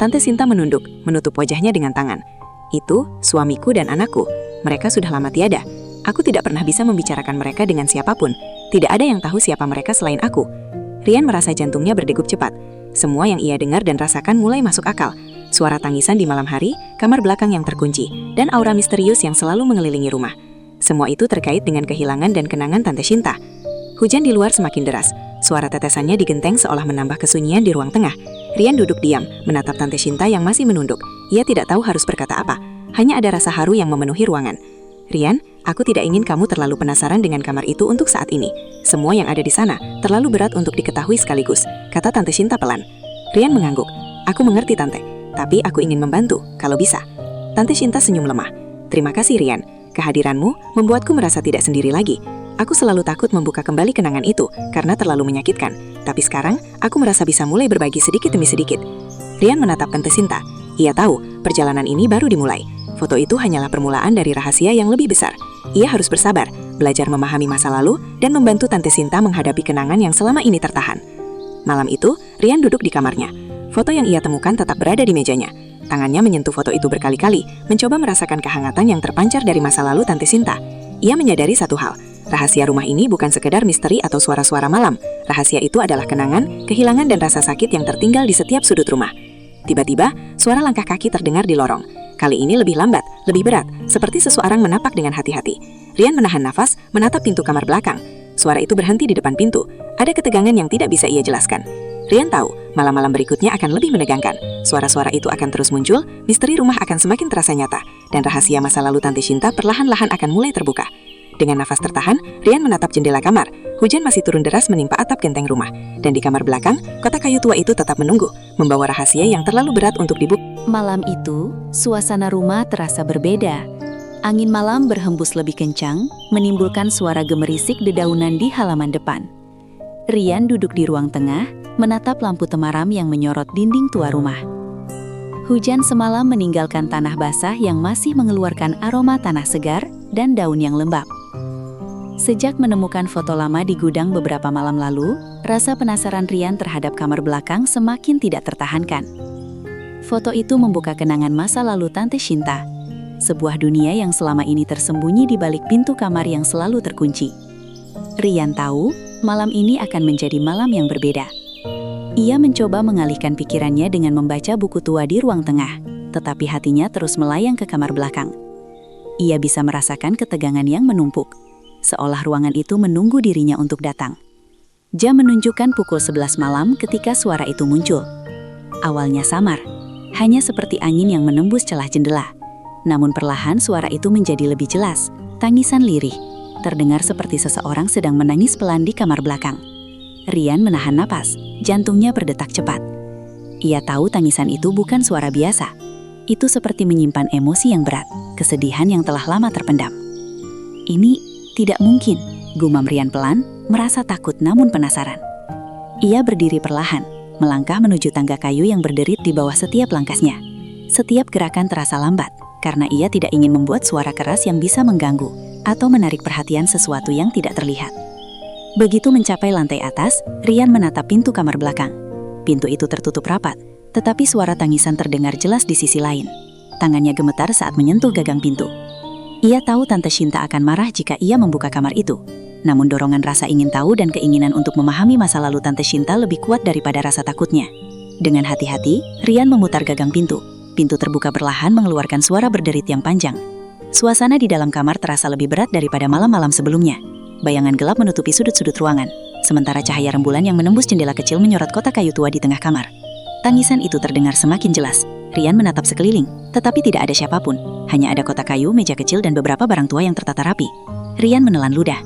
Tante Sinta menunduk, menutup wajahnya dengan tangan. "Itu suamiku dan anakku. Mereka sudah lama tiada. Aku tidak pernah bisa membicarakan mereka dengan siapapun. Tidak ada yang tahu siapa mereka selain aku." Rian merasa jantungnya berdegup cepat. Semua yang ia dengar dan rasakan mulai masuk akal. Suara tangisan di malam hari, kamar belakang yang terkunci, dan aura misterius yang selalu mengelilingi rumah. Semua itu terkait dengan kehilangan dan kenangan Tante Sinta. Hujan di luar semakin deras. Suara tetesannya digenteng seolah menambah kesunyian di ruang tengah. Rian duduk diam, menatap Tante Sinta yang masih menunduk. Ia tidak tahu harus berkata apa. Hanya ada rasa haru yang memenuhi ruangan. "Rian, aku tidak ingin kamu terlalu penasaran dengan kamar itu untuk saat ini. Semua yang ada di sana terlalu berat untuk diketahui sekaligus," kata Tante Sinta pelan. Rian mengangguk. "Aku mengerti, Tante. Tapi aku ingin membantu, kalau bisa." Tante Sinta senyum lemah. "Terima kasih, Rian. Kehadiranmu membuatku merasa tidak sendiri lagi. Aku selalu takut membuka kembali kenangan itu karena terlalu menyakitkan. Tapi sekarang, aku merasa bisa mulai berbagi sedikit demi sedikit." Rian menatap Tante Sinta. Ia tahu, perjalanan ini baru dimulai. Foto itu hanyalah permulaan dari rahasia yang lebih besar. Ia harus bersabar, belajar memahami masa lalu, dan membantu Tante Sinta menghadapi kenangan yang selama ini tertahan. Malam itu, Rian duduk di kamarnya. Foto yang ia temukan tetap berada di mejanya. Tangannya menyentuh foto itu berkali-kali, mencoba merasakan kehangatan yang terpancar dari masa lalu Tante Sinta. Ia menyadari satu hal. Rahasia rumah ini bukan sekedar misteri atau suara-suara malam. Rahasia itu adalah kenangan, kehilangan, dan rasa sakit yang tertinggal di setiap sudut rumah. Tiba-tiba, suara langkah kaki terdengar di lorong. Kali ini lebih lambat, lebih berat, seperti seseorang menapak dengan hati-hati. Rian menahan nafas, menatap pintu kamar belakang. Suara itu berhenti di depan pintu. Ada ketegangan yang tidak bisa ia jelaskan. Rian tahu, malam-malam berikutnya akan lebih menegangkan. Suara-suara itu akan terus muncul, misteri rumah akan semakin terasa nyata, dan rahasia masa lalu Tante Sinta perlahan-lahan akan mulai terbuka. Dengan nafas tertahan, Rian menatap jendela kamar. Hujan masih turun deras menimpa atap genteng rumah. Dan di kamar belakang, kotak kayu tua itu tetap menunggu, membawa rahasia yang terlalu berat untuk dibuka. Malam itu, suasana rumah terasa berbeda. Angin malam berhembus lebih kencang, menimbulkan suara gemerisik dedaunan di halaman depan. Rian duduk di ruang tengah, menatap lampu temaram yang menyorot dinding tua rumah. Hujan semalam meninggalkan tanah basah yang masih mengeluarkan aroma tanah segar dan daun yang lembab. Sejak menemukan foto lama di gudang beberapa malam lalu, rasa penasaran Rian terhadap kamar belakang semakin tidak tertahankan. Foto itu membuka kenangan masa lalu Tante Sinta, sebuah dunia yang selama ini tersembunyi di balik pintu kamar yang selalu terkunci. Rian tahu, malam ini akan menjadi malam yang berbeda. Ia mencoba mengalihkan pikirannya dengan membaca buku tua di ruang tengah, tetapi hatinya terus melayang ke kamar belakang. Ia bisa merasakan ketegangan yang menumpuk, seolah ruangan itu menunggu dirinya untuk datang. Jam menunjukkan pukul 11 malam ketika suara itu muncul. Awalnya samar, hanya seperti angin yang menembus celah jendela. Namun perlahan suara itu menjadi lebih jelas, tangisan lirih, terdengar seperti seseorang sedang menangis pelan di kamar belakang. Rian menahan napas, jantungnya berdetak cepat. Ia tahu tangisan itu bukan suara biasa. Itu seperti menyimpan emosi yang berat, kesedihan yang telah lama terpendam. "Ini tidak mungkin," gumam Rian pelan, merasa takut namun penasaran. Ia berdiri perlahan, melangkah menuju tangga kayu yang berderit di bawah setiap langkahnya. Setiap gerakan terasa lambat, karena ia tidak ingin membuat suara keras yang bisa mengganggu atau menarik perhatian sesuatu yang tidak terlihat. Begitu mencapai lantai atas, Rian menatap pintu kamar belakang. Pintu itu tertutup rapat, tetapi suara tangisan terdengar jelas di sisi lain. Tangannya gemetar saat menyentuh gagang pintu. Ia tahu Tante Sinta akan marah jika ia membuka kamar itu. Namun dorongan rasa ingin tahu dan keinginan untuk memahami masa lalu Tante Sinta lebih kuat daripada rasa takutnya. Dengan hati-hati, Rian memutar gagang pintu. Pintu terbuka perlahan mengeluarkan suara berderit yang panjang. Suasana di dalam kamar terasa lebih berat daripada malam-malam sebelumnya. Bayangan gelap menutupi sudut-sudut ruangan, sementara cahaya rembulan yang menembus jendela kecil menyorot kotak kayu tua di tengah kamar. Tangisan itu terdengar semakin jelas. Rian menatap sekeliling, tetapi tidak ada siapapun. Hanya ada kotak kayu, meja kecil, dan beberapa barang tua yang tertata rapi. Rian menelan ludah.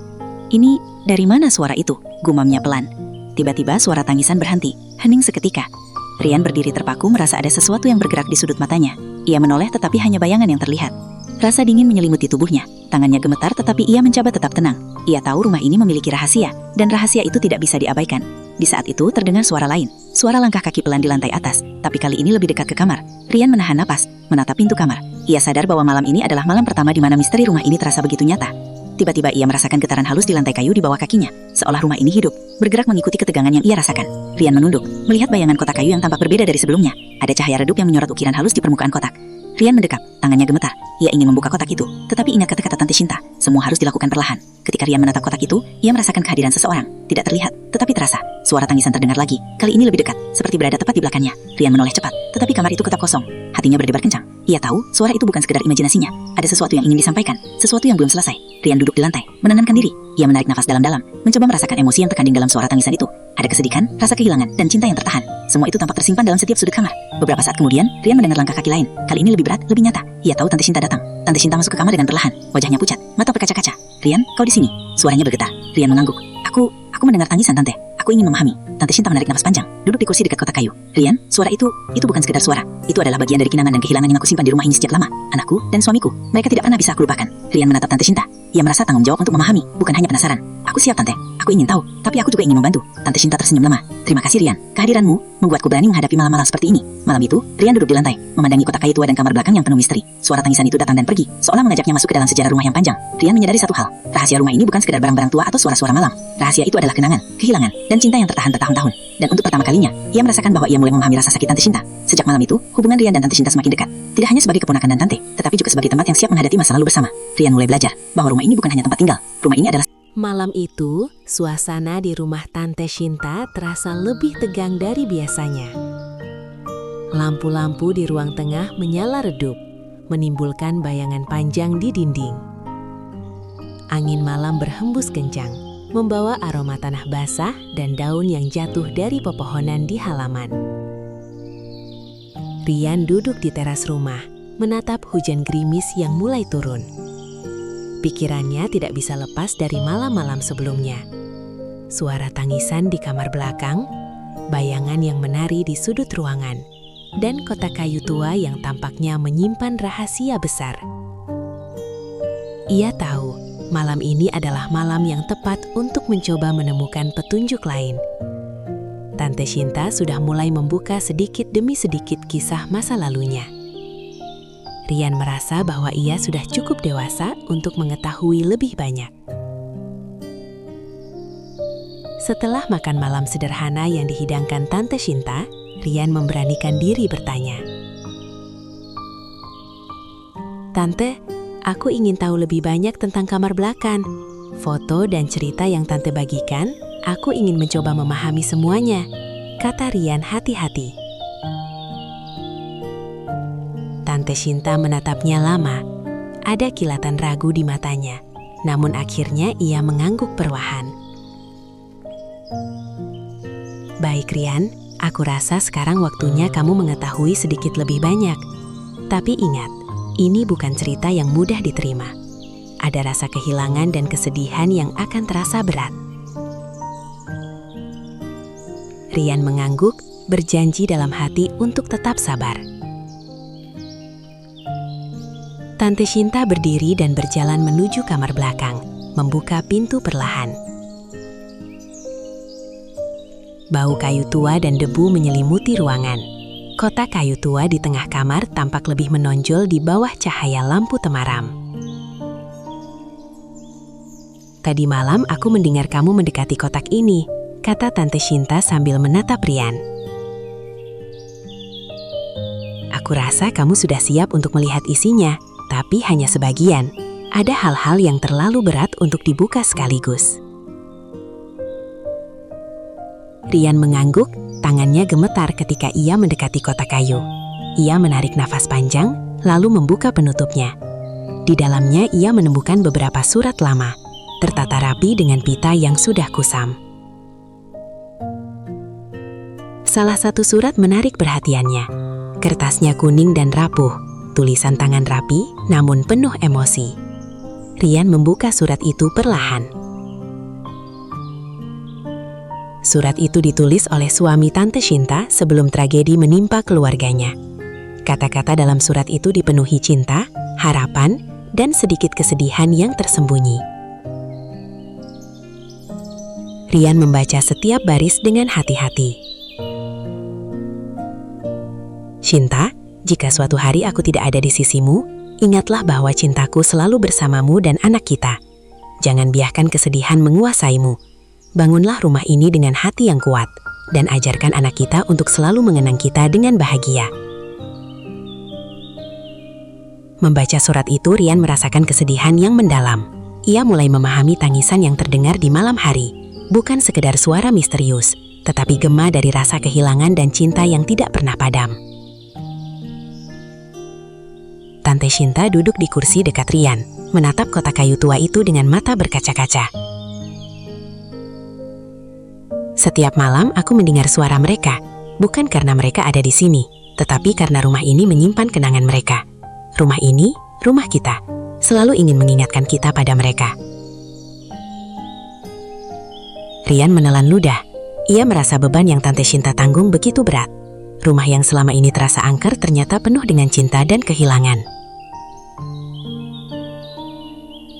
"Ini dari mana suara itu?" gumamnya pelan. Tiba-tiba suara tangisan berhenti, hening seketika. Rian berdiri terpaku merasa ada sesuatu yang bergerak di sudut matanya. Ia menoleh tetapi hanya bayangan yang terlihat. Rasa dingin menyelimuti tubuhnya. Tangannya gemetar tetapi ia mencoba tetap tenang. Ia tahu rumah ini memiliki rahasia, dan rahasia itu tidak bisa diabaikan. Di saat itu terdengar suara lain. Suara langkah kaki pelan di lantai atas, tapi kali ini lebih dekat ke kamar. Rian menahan napas, menatap pintu kamar. Ia sadar bahwa malam ini adalah malam pertama di mana misteri rumah ini terasa begitu nyata. Tiba-tiba ia merasakan getaran halus di lantai kayu di bawah kakinya, seolah rumah ini hidup, bergerak mengikuti ketegangan yang ia rasakan. Rian menunduk, melihat bayangan kotak kayu yang tampak berbeda dari sebelumnya. Ada cahaya redup yang menyorot ukiran halus di permukaan kotak. Rian mendekap, tangannya gemetar. Ia ingin membuka kotak itu, tetapi ingat kata-kata Tante Shinta, semua harus dilakukan perlahan. Ketika Rian menatap kotak itu, ia merasakan kehadiran seseorang, tidak terlihat, tetapi terasa. Suara tangisan terdengar lagi, kali ini lebih dekat, seperti berada tepat di belakangnya. Rian menoleh cepat, tetapi kamar itu tetap kosong. Hatinya berdebar kencang. Ia tahu, suara itu bukan sekedar imajinasinya. Ada sesuatu yang ingin disampaikan, sesuatu yang belum selesai. Rian duduk di lantai, menenangkan diri. Ia menarik nafas dalam-dalam, mencoba merasakan emosi yang terkandung dalam suara tangisan itu. Ada kesedihan, rasa kehilangan, dan cinta yang tertahan. Semua itu tampak tersimpan dalam setiap sudut kamar. Beberapa saat kemudian, Rian mendengar langkah kaki lain. Kali ini lebih berat, lebih nyata. Ia tahu Tante Shinta datang. Tante Shinta masuk ke kamar dengan perlahan. Wajahnya pucat, mata berkaca-kaca. Rian, kau di sini? Suaranya bergetar. Rian mengangguk. Aku mendengar tangisan Tante. Aku ingin memahami. Tante Shinta menarik nafas panjang, duduk di kursi dekat kotak kayu. Rian, suara itu bukan sekedar suara. Itu adalah bagian dari kenangan dan kehilangan yang aku simpan di rumah ini sejak lama. Anakku dan suamiku, mereka tidak pernah bisa aku lupakan. Rian menatap Tante Shinta. Ia merasa tanggung jawab untuk memahami, bukan hanya penasaran. Aku siap, Tante. Aku ingin tahu, tapi aku juga ingin membantu. Tante Shinta tersenyum lemah. Terima kasih, Rian. Kehadiranmu membuatku berani menghadapi malam-malam seperti ini. Malam itu, Rian duduk di lantai, memandangi kotak kayu tua dan kamar belakang yang penuh misteri. Suara tangisan itu datang dan pergi, seolah mengajaknya masuk ke dalam sejarah rumah yang panjang. Rian menyadari satu hal, rahasia rumah ini bukan sekedar barang-barang tua atau suara-suara malam. Rahasia itu adalah kenangan, kehilangan, dan cinta yang tertahan bertahun-tahun. Dan untuk pertama kalinya, ia merasakan bahwa ia mulai memahami rasa sakit Tante Shinta. Sejak malam itu, hubungan Rian dan Tante Shinta semakin dekat. Tidak hanya sebagai keponakan dan tante, tetapi juga sebagai tempat yang siap menghadapi masa lalu bersama. Rian mulai belajar bahwa rumah ini bukan hanya tempat tinggal. Rumah ini adalah... Malam itu, suasana di rumah Tante Shinta terasa lebih tegang dari biasanya. Lampu-lampu di ruang tengah menyala redup, menimbulkan bayangan panjang di dinding. Angin malam berhembus kencang, membawa aroma tanah basah dan daun yang jatuh dari pepohonan di halaman. Rian duduk di teras rumah, menatap hujan gerimis yang mulai turun. Pikirannya tidak bisa lepas dari malam-malam sebelumnya. Suara tangisan di kamar belakang, bayangan yang menari di sudut ruangan, dan kotak kayu tua yang tampaknya menyimpan rahasia besar. Ia tahu, malam ini adalah malam yang tepat untuk mencoba menemukan petunjuk lain. Tante Shinta sudah mulai membuka sedikit demi sedikit kisah masa lalunya. Rian merasa bahwa ia sudah cukup dewasa untuk mengetahui lebih banyak. Setelah makan malam sederhana yang dihidangkan Tante Shinta, Rian memberanikan diri bertanya. Tante, aku ingin tahu lebih banyak tentang kamar belakang. Foto dan cerita yang Tante bagikan, aku ingin mencoba memahami semuanya, kata Rian hati-hati. Tante Shinta menatapnya lama. Ada kilatan ragu di matanya, namun akhirnya ia mengangguk perlahan. Baik Rian, aku rasa sekarang waktunya kamu mengetahui sedikit lebih banyak. Tapi ingat, ini bukan cerita yang mudah diterima. Ada rasa kehilangan dan kesedihan yang akan terasa berat. Rian mengangguk, berjanji dalam hati untuk tetap sabar. Tante Shinta berdiri dan berjalan menuju kamar belakang, membuka pintu perlahan. Bau kayu tua dan debu menyelimuti ruangan. Kotak kayu tua di tengah kamar tampak lebih menonjol di bawah cahaya lampu temaram. Tadi malam aku mendengar kamu mendekati kotak ini, kata Tante Shinta sambil menatap Rian. Aku rasa kamu sudah siap untuk melihat isinya. Tapi hanya sebagian. Ada hal-hal yang terlalu berat untuk dibuka sekaligus. Rian mengangguk, tangannya gemetar ketika ia mendekati kotak kayu. Ia menarik nafas panjang, lalu membuka penutupnya. Di dalamnya ia menemukan beberapa surat lama, tertata rapi dengan pita yang sudah kusam. Salah satu surat menarik perhatiannya. Kertasnya kuning dan rapuh. Tulisan tangan rapi, namun penuh emosi. Rian membuka surat itu perlahan. Surat itu ditulis oleh suami Tante Shinta sebelum tragedi menimpa keluarganya. Kata-kata dalam surat itu dipenuhi cinta, harapan, dan sedikit kesedihan yang tersembunyi. Rian membaca setiap baris dengan hati-hati. Shinta, jika suatu hari aku tidak ada di sisimu, ingatlah bahwa cintaku selalu bersamamu dan anak kita. Jangan biarkan kesedihan menguasaimu. Bangunlah rumah ini dengan hati yang kuat, dan ajarkan anak kita untuk selalu mengenang kita dengan bahagia. Membaca surat itu, Rian merasakan kesedihan yang mendalam. Ia mulai memahami tangisan yang terdengar di malam hari, bukan sekedar suara misterius, tetapi gema dari rasa kehilangan dan cinta yang tidak pernah padam. Tante Shinta duduk di kursi dekat Rian, menatap kotak kayu tua itu dengan mata berkaca-kaca. Setiap malam aku mendengar suara mereka, bukan karena mereka ada di sini, tetapi karena rumah ini menyimpan kenangan mereka. Rumah ini, rumah kita, selalu ingin mengingatkan kita pada mereka. Rian menelan ludah. Ia merasa beban yang Tante Shinta tanggung begitu berat. Rumah yang selama ini terasa angker ternyata penuh dengan cinta dan kehilangan.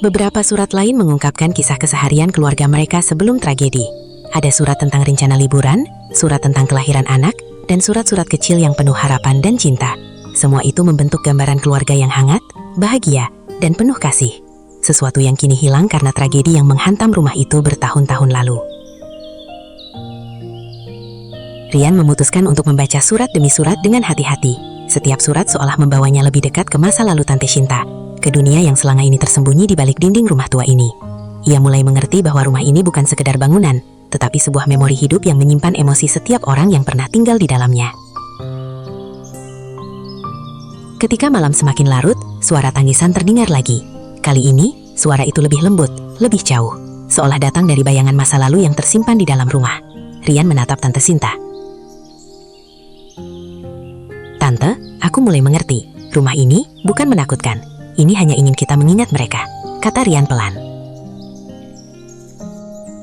Beberapa surat lain mengungkapkan kisah keseharian keluarga mereka sebelum tragedi. Ada surat tentang rencana liburan, surat tentang kelahiran anak, dan surat-surat kecil yang penuh harapan dan cinta. Semua itu membentuk gambaran keluarga yang hangat, bahagia, dan penuh kasih. Sesuatu yang kini hilang karena tragedi yang menghantam rumah itu bertahun-tahun lalu. Rian memutuskan untuk membaca surat demi surat dengan hati-hati. Setiap surat seolah membawanya lebih dekat ke masa lalu Tante Shinta, ke dunia yang selama ini tersembunyi di balik dinding rumah tua ini. Ia mulai mengerti bahwa rumah ini bukan sekedar bangunan, tetapi sebuah memori hidup yang menyimpan emosi setiap orang yang pernah tinggal di dalamnya. Ketika malam semakin larut, suara tangisan terdengar lagi. Kali ini, suara itu lebih lembut, lebih jauh, seolah datang dari bayangan masa lalu yang tersimpan di dalam rumah. Rian menatap Tante Shinta. Tante, aku mulai mengerti. Rumah ini bukan menakutkan. Ini hanya ingin kita mengingat mereka, kata Rian pelan.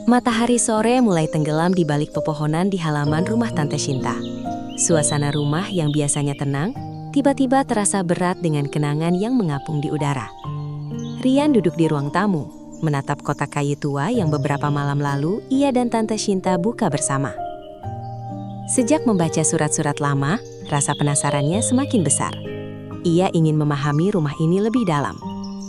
Matahari sore mulai tenggelam di balik pepohonan di halaman rumah Tante Shinta. Suasana rumah yang biasanya tenang, tiba-tiba terasa berat dengan kenangan yang mengapung di udara. Rian duduk di ruang tamu, menatap kotak kayu tua yang beberapa malam lalu ia dan Tante Shinta buka bersama. Sejak membaca surat-surat lama, rasa penasarannya semakin besar. Ia ingin memahami rumah ini lebih dalam,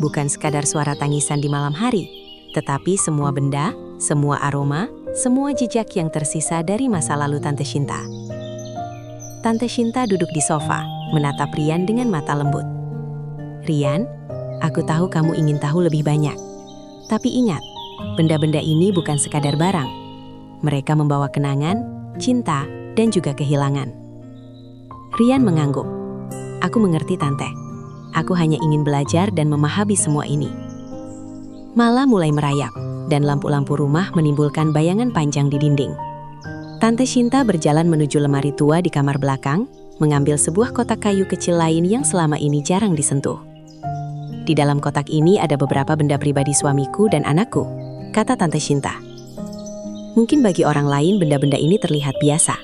bukan sekadar suara tangisan di malam hari, tetapi semua benda, semua aroma, semua jejak yang tersisa dari masa lalu Tante Shinta. Tante Shinta duduk di sofa, menatap Rian dengan mata lembut. Rian, aku tahu kamu ingin tahu lebih banyak. Tapi ingat, benda-benda ini bukan sekadar barang. Mereka membawa kenangan, cinta, dan juga kehilangan. Rian mengangguk. Aku mengerti, Tante. Aku hanya ingin belajar dan memahami semua ini. Malam mulai merayap, dan lampu-lampu rumah menimbulkan bayangan panjang di dinding. Tante Shinta berjalan menuju lemari tua di kamar belakang, mengambil sebuah kotak kayu kecil lain yang selama ini jarang disentuh. Di dalam kotak ini ada beberapa benda pribadi suamiku dan anakku, kata Tante Shinta. Mungkin bagi orang lain benda-benda ini terlihat biasa,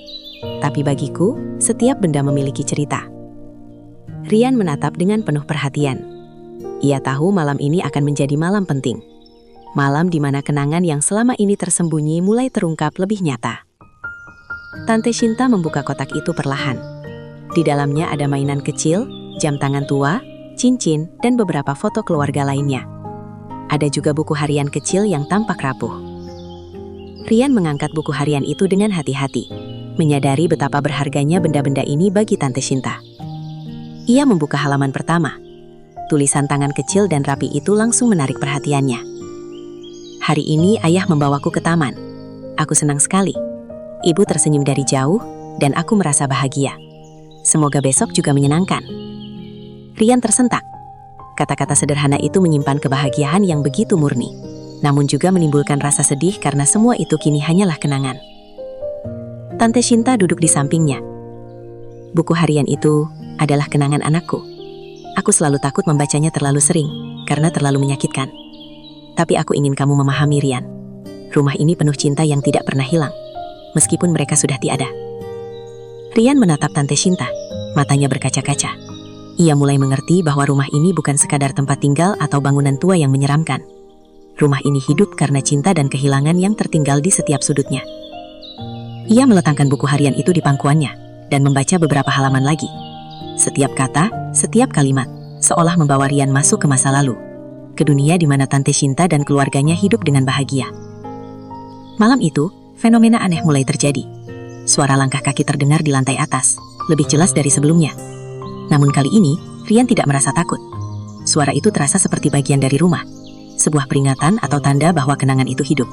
tapi bagiku, setiap benda memiliki cerita. Rian menatap dengan penuh perhatian. Ia tahu malam ini akan menjadi malam penting. Malam di mana kenangan yang selama ini tersembunyi mulai terungkap lebih nyata. Tante Shinta membuka kotak itu perlahan. Di dalamnya ada mainan kecil, jam tangan tua, cincin, dan beberapa foto keluarga lainnya. Ada juga buku harian kecil yang tampak rapuh. Rian mengangkat buku harian itu dengan hati-hati, menyadari betapa berharganya benda-benda ini bagi Tante Shinta. Ia membuka halaman pertama. Tulisan tangan kecil dan rapi itu langsung menarik perhatiannya. Hari ini ayah membawaku ke taman. Aku senang sekali. Ibu tersenyum dari jauh, dan aku merasa bahagia. Semoga besok juga menyenangkan. Rian tersentak. Kata-kata sederhana itu menyimpan kebahagiaan yang begitu murni, namun juga menimbulkan rasa sedih karena semua itu kini hanyalah kenangan. Tante Shinta duduk di sampingnya. Buku harian itu adalah kenangan anakku. Aku selalu takut membacanya terlalu sering, karena terlalu menyakitkan. Tapi aku ingin kamu memahami, Rian. Rumah ini penuh cinta yang tidak pernah hilang. meskipun mereka sudah tiada. Rian menatap Tante Shinta, matanya berkaca-kaca. Ia mulai mengerti bahwa rumah ini bukan sekadar tempat tinggal atau bangunan tua yang menyeramkan. Rumah ini hidup karena cinta dan kehilangan yang tertinggal di setiap sudutnya. Ia meletakkan buku harian itu di pangkuannya dan membaca beberapa halaman lagi. Setiap kata, setiap kalimat, seolah membawa Rian masuk ke masa lalu, ke dunia di mana Tante Shinta dan keluarganya hidup dengan bahagia. Malam itu, fenomena aneh mulai terjadi. Suara langkah kaki terdengar di lantai atas, lebih jelas dari sebelumnya. Namun kali ini, Rian tidak merasa takut. Suara itu terasa seperti bagian dari rumah, sebuah peringatan atau tanda bahwa kenangan itu hidup.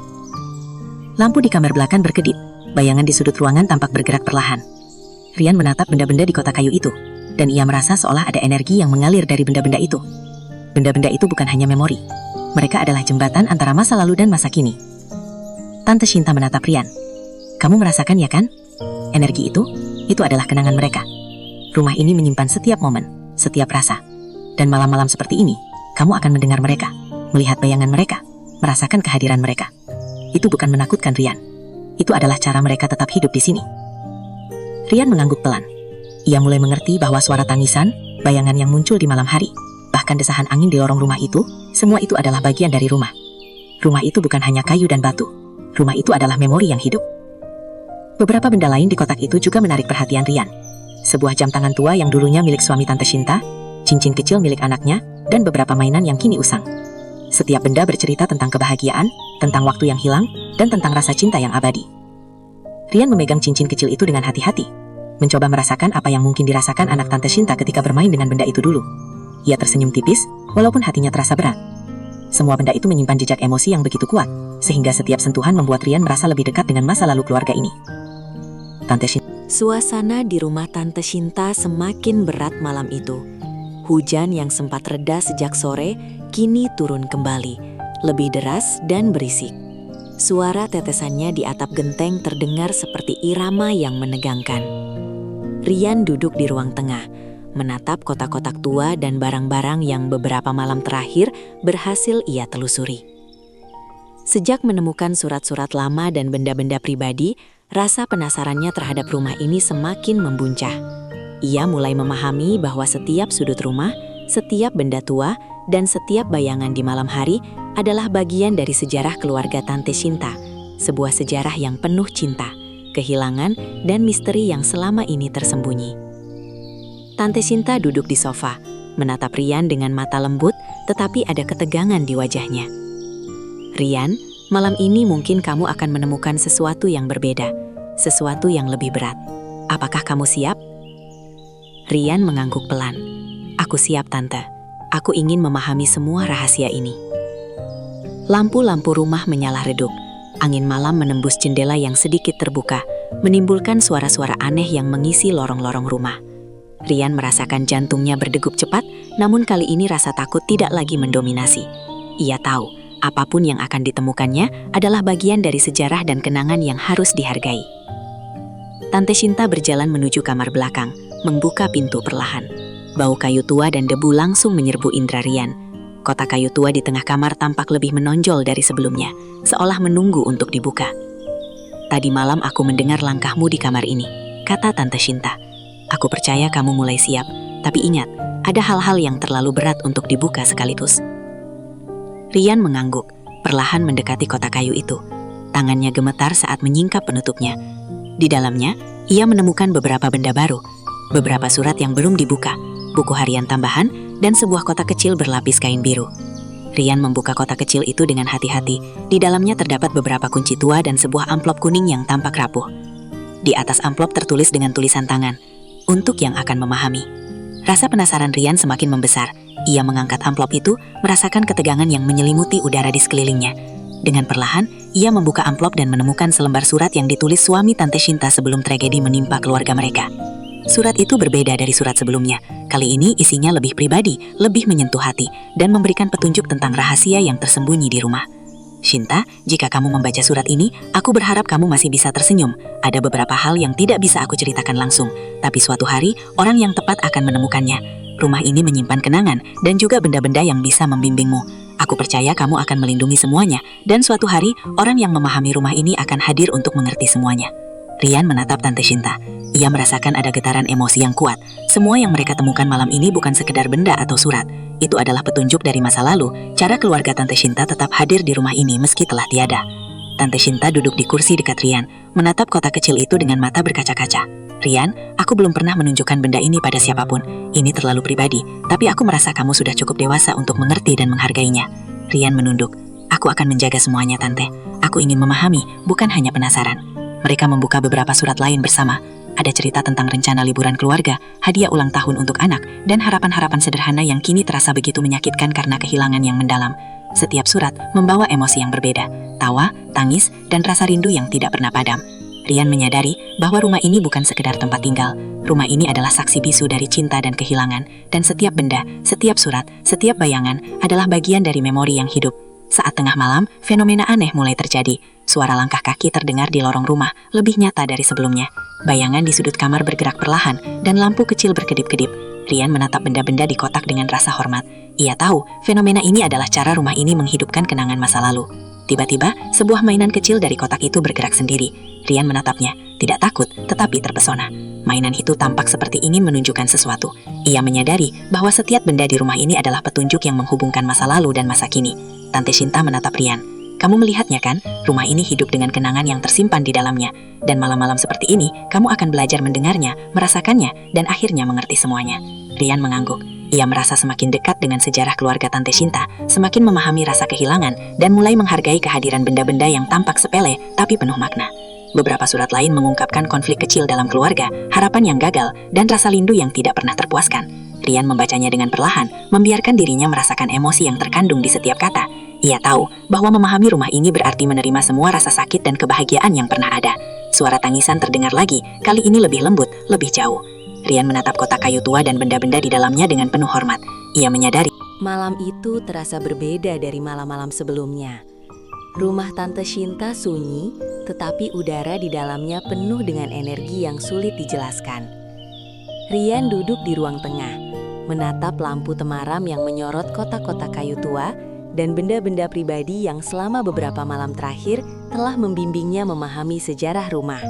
Lampu di kamar belakang berkedip, bayangan di sudut ruangan tampak bergerak perlahan. Rian menatap benda-benda di kotak kayu itu, dan ia merasa seolah ada energi yang mengalir dari benda-benda itu. Benda-benda itu bukan hanya memori. Mereka adalah jembatan antara masa lalu dan masa kini. Tante Shinta menatap Rian. Kamu merasakan ya kan? Energi itu adalah kenangan mereka. Rumah ini menyimpan setiap momen, setiap rasa. Dan malam-malam seperti ini, kamu akan mendengar mereka, melihat bayangan mereka, merasakan kehadiran mereka. Itu bukan menakutkan Rian. Itu adalah cara mereka tetap hidup di sini. Rian mengangguk pelan. Ia mulai mengerti bahwa suara tangisan, bayangan yang muncul di malam hari, bahkan desahan angin di lorong rumah itu, semua itu adalah bagian dari rumah. Rumah itu bukan hanya kayu dan batu. Rumah itu adalah memori yang hidup. Beberapa benda lain di kotak itu juga menarik perhatian Rian. Sebuah jam tangan tua yang dulunya milik suami Tante Shinta, cincin kecil milik anaknya, dan beberapa mainan yang kini usang. Setiap benda bercerita tentang kebahagiaan, tentang waktu yang hilang, dan tentang rasa cinta yang abadi. Rian memegang cincin kecil itu dengan hati-hati, mencoba merasakan apa yang mungkin dirasakan anak Tante Shinta ketika bermain dengan benda itu dulu. Ia tersenyum tipis, walaupun hatinya terasa berat. Semua benda itu menyimpan jejak emosi yang begitu kuat, sehingga setiap sentuhan membuat Rian merasa lebih dekat dengan masa lalu keluarga ini. Tante Shinta. Suasana di rumah Tante Shinta semakin berat malam itu. Hujan yang sempat reda sejak sore kini turun kembali, lebih deras dan berisik. Suara tetesannya di atap genteng terdengar seperti irama yang menegangkan. Rian duduk di ruang tengah, menatap kotak-kotak tua dan barang-barang yang beberapa malam terakhir berhasil ia telusuri. Sejak menemukan surat-surat lama dan benda-benda pribadi, rasa penasarannya terhadap rumah ini semakin membuncah. Ia mulai memahami bahwa setiap sudut rumah, setiap benda tua, dan setiap bayangan di malam hari adalah bagian dari sejarah keluarga Tante Shinta, sebuah sejarah yang penuh cinta, kehilangan, dan misteri yang selama ini tersembunyi. Tante Shinta duduk di sofa, menatap Rian dengan mata lembut, tetapi ada ketegangan di wajahnya. Rian, malam ini mungkin kamu akan menemukan sesuatu yang berbeda, sesuatu yang lebih berat. Apakah kamu siap? Rian mengangguk pelan. Aku siap, Tante. Aku ingin memahami semua rahasia ini. Lampu-lampu rumah menyala redup. Angin malam menembus jendela yang sedikit terbuka, menimbulkan suara-suara aneh yang mengisi lorong-lorong rumah. Rian merasakan jantungnya berdegup cepat, namun kali ini rasa takut tidak lagi mendominasi. Ia tahu, apapun yang akan ditemukannya adalah bagian dari sejarah dan kenangan yang harus dihargai. Tante Shinta berjalan menuju kamar belakang, membuka pintu perlahan. Bau kayu tua dan debu langsung menyerbu indera Rian. Kotak kayu tua di tengah kamar tampak lebih menonjol dari sebelumnya, seolah menunggu untuk dibuka. Tadi malam aku mendengar langkahmu di kamar ini, kata Tante Shinta. Aku percaya kamu mulai siap, tapi ingat, ada hal-hal yang terlalu berat untuk dibuka sekaligus. Rian mengangguk, perlahan mendekati kotak kayu itu. Tangannya gemetar saat menyingkap penutupnya. Di dalamnya, ia menemukan beberapa benda baru, beberapa surat yang belum dibuka, buku harian tambahan, dan sebuah kotak kecil berlapis kain biru. Rian membuka kotak kecil itu dengan hati-hati. Di dalamnya terdapat beberapa kunci tua dan sebuah amplop kuning yang tampak rapuh. Di atas amplop tertulis dengan tulisan tangan, untuk yang akan memahami. Rasa penasaran Rian semakin membesar. Ia mengangkat amplop itu, merasakan ketegangan yang menyelimuti udara di sekelilingnya. Dengan perlahan, ia membuka amplop dan menemukan selembar surat yang ditulis suami Tante Shinta sebelum tragedi menimpa keluarga mereka. Surat itu berbeda dari surat sebelumnya. Kali ini isinya lebih pribadi, lebih menyentuh hati, dan memberikan petunjuk tentang rahasia yang tersembunyi di rumah. Shinta, jika kamu membaca surat ini, aku berharap kamu masih bisa tersenyum. Ada beberapa hal yang tidak bisa aku ceritakan langsung, tapi suatu hari, orang yang tepat akan menemukannya. Rumah ini menyimpan kenangan, dan juga benda-benda yang bisa membimbingmu. Aku percaya kamu akan melindungi semuanya, dan suatu hari, orang yang memahami rumah ini akan hadir untuk mengerti semuanya. Rian menatap Tante Shinta. Ia merasakan ada getaran emosi yang kuat. Semua yang mereka temukan malam ini bukan sekedar benda atau surat. Itu adalah petunjuk dari masa lalu, cara keluarga Tante Shinta tetap hadir di rumah ini meski telah tiada. Tante Shinta duduk di kursi dekat Rian, menatap kotak kecil itu dengan mata berkaca-kaca. Rian, aku belum pernah menunjukkan benda ini pada siapapun. Ini terlalu pribadi, tapi aku merasa kamu sudah cukup dewasa untuk mengerti dan menghargainya. Rian menunduk. Aku akan menjaga semuanya, Tante. Aku ingin memahami, bukan hanya penasaran. Mereka membuka beberapa surat lain bersama. Ada cerita tentang rencana liburan keluarga, hadiah ulang tahun untuk anak, dan harapan-harapan sederhana yang kini terasa begitu menyakitkan karena kehilangan yang mendalam. Setiap surat membawa emosi yang berbeda, tawa, tangis, dan rasa rindu yang tidak pernah padam. Rian menyadari bahwa rumah ini bukan sekedar tempat tinggal. Rumah ini adalah saksi bisu dari cinta dan kehilangan, dan setiap benda, setiap surat, setiap bayangan adalah bagian dari memori yang hidup. Saat tengah malam, fenomena aneh mulai terjadi. Suara langkah kaki terdengar di lorong rumah, lebih nyata dari sebelumnya. Bayangan di sudut kamar bergerak perlahan, dan lampu kecil berkedip-kedip. Rian menatap benda-benda di kotak dengan rasa hormat. Ia tahu, fenomena ini adalah cara rumah ini menghidupkan kenangan masa lalu. Tiba-tiba, sebuah mainan kecil dari kotak itu bergerak sendiri. Rian menatapnya, tidak takut, tetapi terpesona. Mainan itu tampak seperti ingin menunjukkan sesuatu. Ia menyadari bahwa setiap benda di rumah ini adalah petunjuk yang menghubungkan masa lalu dan masa kini. Tante Shinta menatap Rian. Kamu melihatnya kan? Rumah ini hidup dengan kenangan yang tersimpan di dalamnya. Dan malam-malam seperti ini, kamu akan belajar mendengarnya, merasakannya, dan akhirnya mengerti semuanya. Rian mengangguk. Ia merasa semakin dekat dengan sejarah keluarga Tante Shinta, semakin memahami rasa kehilangan, dan mulai menghargai kehadiran benda-benda yang tampak sepele, tapi penuh makna. Beberapa surat lain mengungkapkan konflik kecil dalam keluarga, harapan yang gagal, dan rasa rindu yang tidak pernah terpuaskan. Rian membacanya dengan perlahan, membiarkan dirinya merasakan emosi yang terkandung di setiap kata. Ia tahu bahwa memahami rumah ini berarti menerima semua rasa sakit dan kebahagiaan yang pernah ada. Suara tangisan terdengar lagi, kali ini lebih lembut, lebih jauh. Rian menatap kotak kayu tua dan benda-benda di dalamnya dengan penuh hormat. Ia menyadari, Malam itu terasa berbeda dari malam-malam sebelumnya. Rumah Tante Shinta sunyi, tetapi udara di dalamnya penuh dengan energi yang sulit dijelaskan. Rian duduk di ruang tengah, menatap lampu temaram yang menyorot kotak-kotak kayu tua dan benda-benda pribadi yang selama beberapa malam terakhir telah membimbingnya memahami sejarah rumah.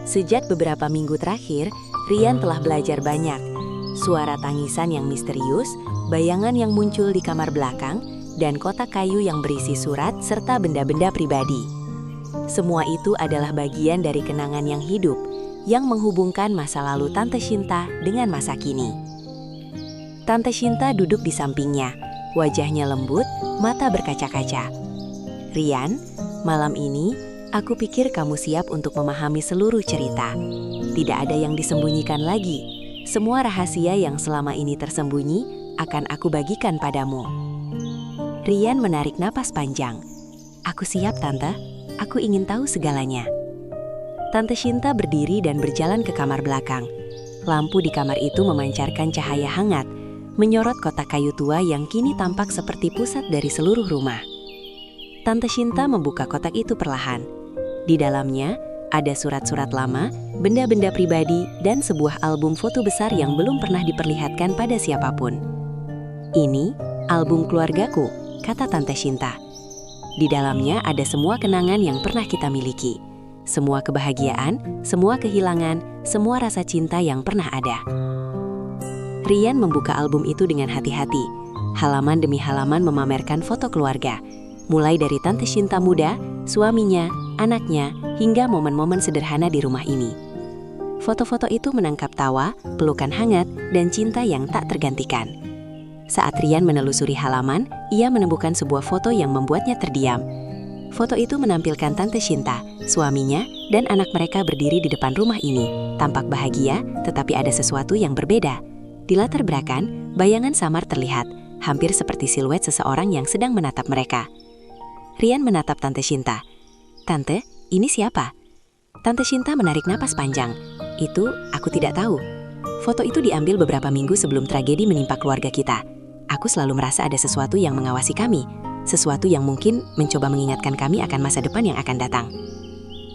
Sejak beberapa minggu terakhir, Rian telah belajar banyak. Suara tangisan yang misterius, bayangan yang muncul di kamar belakang, dan kotak kayu yang berisi surat serta benda-benda pribadi. Semua itu adalah bagian dari kenangan yang hidup, yang menghubungkan masa lalu Tante Shinta dengan masa kini. Tante Shinta duduk di sampingnya, wajahnya lembut, mata berkaca-kaca. Rian, malam ini aku pikir kamu siap untuk memahami seluruh cerita. Tidak ada yang disembunyikan lagi. Semua rahasia yang selama ini tersembunyi akan aku bagikan padamu. Rian menarik napas panjang. Aku siap, Tante. Aku ingin tahu segalanya. Tante Shinta berdiri dan berjalan ke kamar belakang. Lampu di kamar itu memancarkan cahaya hangat, menyorot kotak kayu tua yang kini tampak seperti pusat dari seluruh rumah. Tante Shinta membuka kotak itu perlahan. Di dalamnya ada surat-surat lama, benda-benda pribadi, dan sebuah album foto besar yang belum pernah diperlihatkan pada siapapun. Ini album keluargaku, kata Tante Shinta. Di dalamnya ada semua kenangan yang pernah kita miliki. Semua kebahagiaan, semua kehilangan, semua rasa cinta yang pernah ada. Rian membuka album itu dengan hati-hati. Halaman demi halaman memamerkan foto keluarga. Mulai dari Tante Shinta muda, suaminya, anaknya, hingga momen-momen sederhana di rumah ini. Foto-foto itu menangkap tawa, pelukan hangat, dan cinta yang tak tergantikan. Saat Rian menelusuri halaman, ia menemukan sebuah foto yang membuatnya terdiam. Foto itu menampilkan Tante Shinta, suaminya, dan anak mereka berdiri di depan rumah ini. Tampak bahagia, tetapi ada sesuatu yang berbeda. Di latar belakang, bayangan samar terlihat, hampir seperti siluet seseorang yang sedang menatap mereka. Rian menatap Tante Shinta. Tante, ini siapa? Tante Shinta menarik napas panjang. Itu, aku tidak tahu. Foto itu diambil beberapa minggu sebelum tragedi menimpa keluarga kita. Aku selalu merasa ada sesuatu yang mengawasi kami. Sesuatu yang mungkin mencoba mengingatkan kami akan masa depan yang akan datang.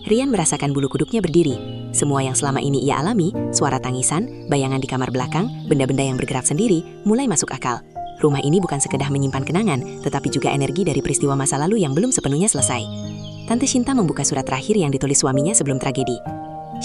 Rian merasakan bulu kuduknya berdiri. Semua yang selama ini ia alami, suara tangisan, bayangan di kamar belakang, benda-benda yang bergerak sendiri, mulai masuk akal. Rumah ini bukan sekedar menyimpan kenangan, tetapi juga energi dari peristiwa masa lalu yang belum sepenuhnya selesai. Tante Shinta membuka surat terakhir yang ditulis suaminya sebelum tragedi.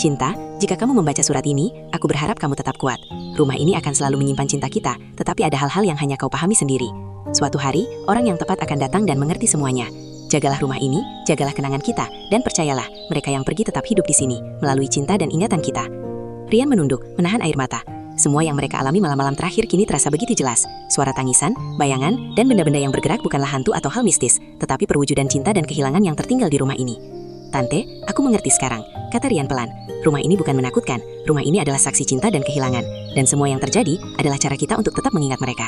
Shinta, jika kamu membaca surat ini, aku berharap kamu tetap kuat. Rumah ini akan selalu menyimpan cinta kita, tetapi ada hal-hal yang hanya kau pahami sendiri. Suatu hari, orang yang tepat akan datang dan mengerti semuanya. Jagalah rumah ini, jagalah kenangan kita, dan percayalah, mereka yang pergi tetap hidup di sini, melalui cinta dan ingatan kita. Rian menunduk, menahan air mata. Semua yang mereka alami malam-malam terakhir kini terasa begitu jelas. Suara tangisan, bayangan, dan benda-benda yang bergerak bukanlah hantu atau hal mistis, tetapi perwujudan cinta dan kehilangan yang tertinggal di rumah ini. Tante, aku mengerti sekarang, kata Rian pelan. Rumah ini bukan menakutkan, rumah ini adalah saksi cinta dan kehilangan. Dan semua yang terjadi adalah cara kita untuk tetap mengingat mereka.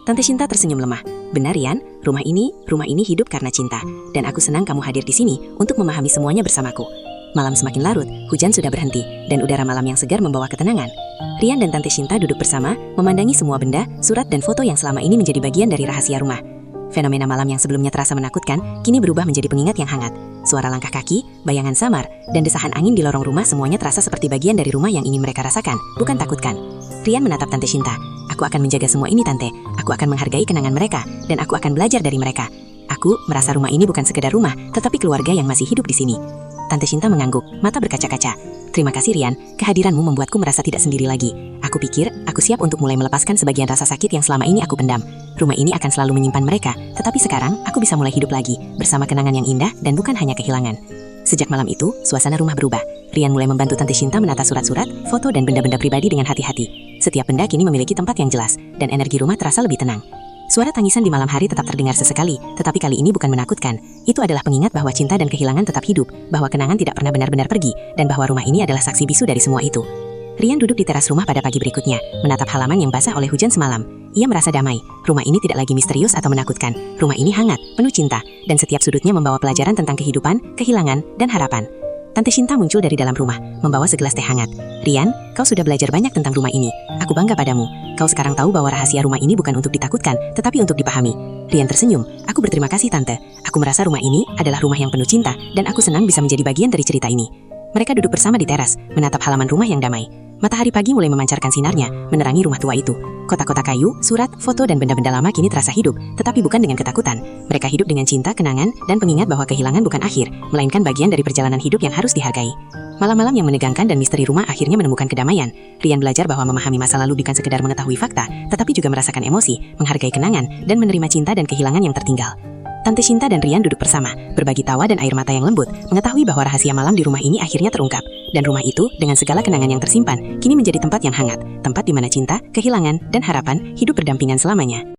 Tante Shinta tersenyum lemah. Benar Rian, rumah ini hidup karena cinta. Dan aku senang kamu hadir di sini untuk memahami semuanya bersamaku. Malam semakin larut, hujan sudah berhenti, dan udara malam yang segar membawa ketenangan. Rian dan Tante Shinta duduk bersama, memandangi semua benda, surat dan foto yang selama ini menjadi bagian dari rahasia rumah. Fenomena malam yang sebelumnya terasa menakutkan, kini berubah menjadi pengingat yang hangat. Suara langkah kaki, bayangan samar, dan desahan angin di lorong rumah semuanya terasa seperti bagian dari rumah yang ingin mereka rasakan, bukan takutkan. Rian menatap Tante Shinta. Aku akan menjaga semua ini, Tante. Aku akan menghargai kenangan mereka, dan aku akan belajar dari mereka. Aku merasa rumah ini bukan sekedar rumah, tetapi keluarga yang masih hidup di sini. Tante Shinta mengangguk, mata berkaca-kaca. Terima kasih Rian, kehadiranmu membuatku merasa tidak sendiri lagi. Aku pikir, aku siap untuk mulai melepaskan sebagian rasa sakit yang selama ini aku pendam. Rumah ini akan selalu menyimpan mereka, tetapi sekarang aku bisa mulai hidup lagi, bersama kenangan yang indah dan bukan hanya kehilangan. Sejak malam itu, suasana rumah berubah. Rian mulai membantu Tante Shinta menata surat-surat, foto dan benda-benda pribadi dengan hati-hati. Setiap benda kini memiliki tempat yang jelas, dan energi rumah terasa lebih tenang. Suara tangisan di malam hari tetap terdengar sesekali, tetapi kali ini bukan menakutkan. Itu adalah pengingat bahwa cinta dan kehilangan tetap hidup, bahwa kenangan tidak pernah benar-benar pergi, dan bahwa rumah ini adalah saksi bisu dari semua itu. Rian duduk di teras rumah pada pagi berikutnya, menatap halaman yang basah oleh hujan semalam. Ia merasa damai. Rumah ini tidak lagi misterius atau menakutkan. Rumah ini hangat, penuh cinta, dan setiap sudutnya membawa pelajaran tentang kehidupan, kehilangan, dan harapan. Tante Shinta muncul dari dalam rumah, membawa segelas teh hangat. Rian, kau sudah belajar banyak tentang rumah ini. Aku bangga padamu. Kau sekarang tahu bahwa rahasia rumah ini bukan untuk ditakutkan, tetapi untuk dipahami. Rian tersenyum. Aku berterima kasih, Tante. Aku merasa rumah ini adalah rumah yang penuh cinta, dan aku senang bisa menjadi bagian dari cerita ini. Mereka duduk bersama di teras, menatap halaman rumah yang damai. Matahari pagi mulai memancarkan sinarnya, menerangi rumah tua itu. Kotak-kotak kayu, surat, foto, dan benda-benda lama kini terasa hidup, tetapi bukan dengan ketakutan. Mereka hidup dengan cinta, kenangan, dan pengingat bahwa kehilangan bukan akhir, melainkan bagian dari perjalanan hidup yang harus dihargai. Malam-malam yang menegangkan dan misteri rumah akhirnya menemukan kedamaian. Rian belajar bahwa memahami masa lalu bukan sekedar mengetahui fakta, tetapi juga merasakan emosi, menghargai kenangan, dan menerima cinta dan kehilangan yang tertinggal. Tante Shinta dan Rian duduk bersama, berbagi tawa dan air mata yang lembut, mengetahui bahwa rahasia malam di rumah ini akhirnya terungkap. Dan rumah itu, dengan segala kenangan yang tersimpan, kini menjadi tempat yang hangat, tempat di mana cinta, kehilangan, dan harapan hidup berdampingan selamanya.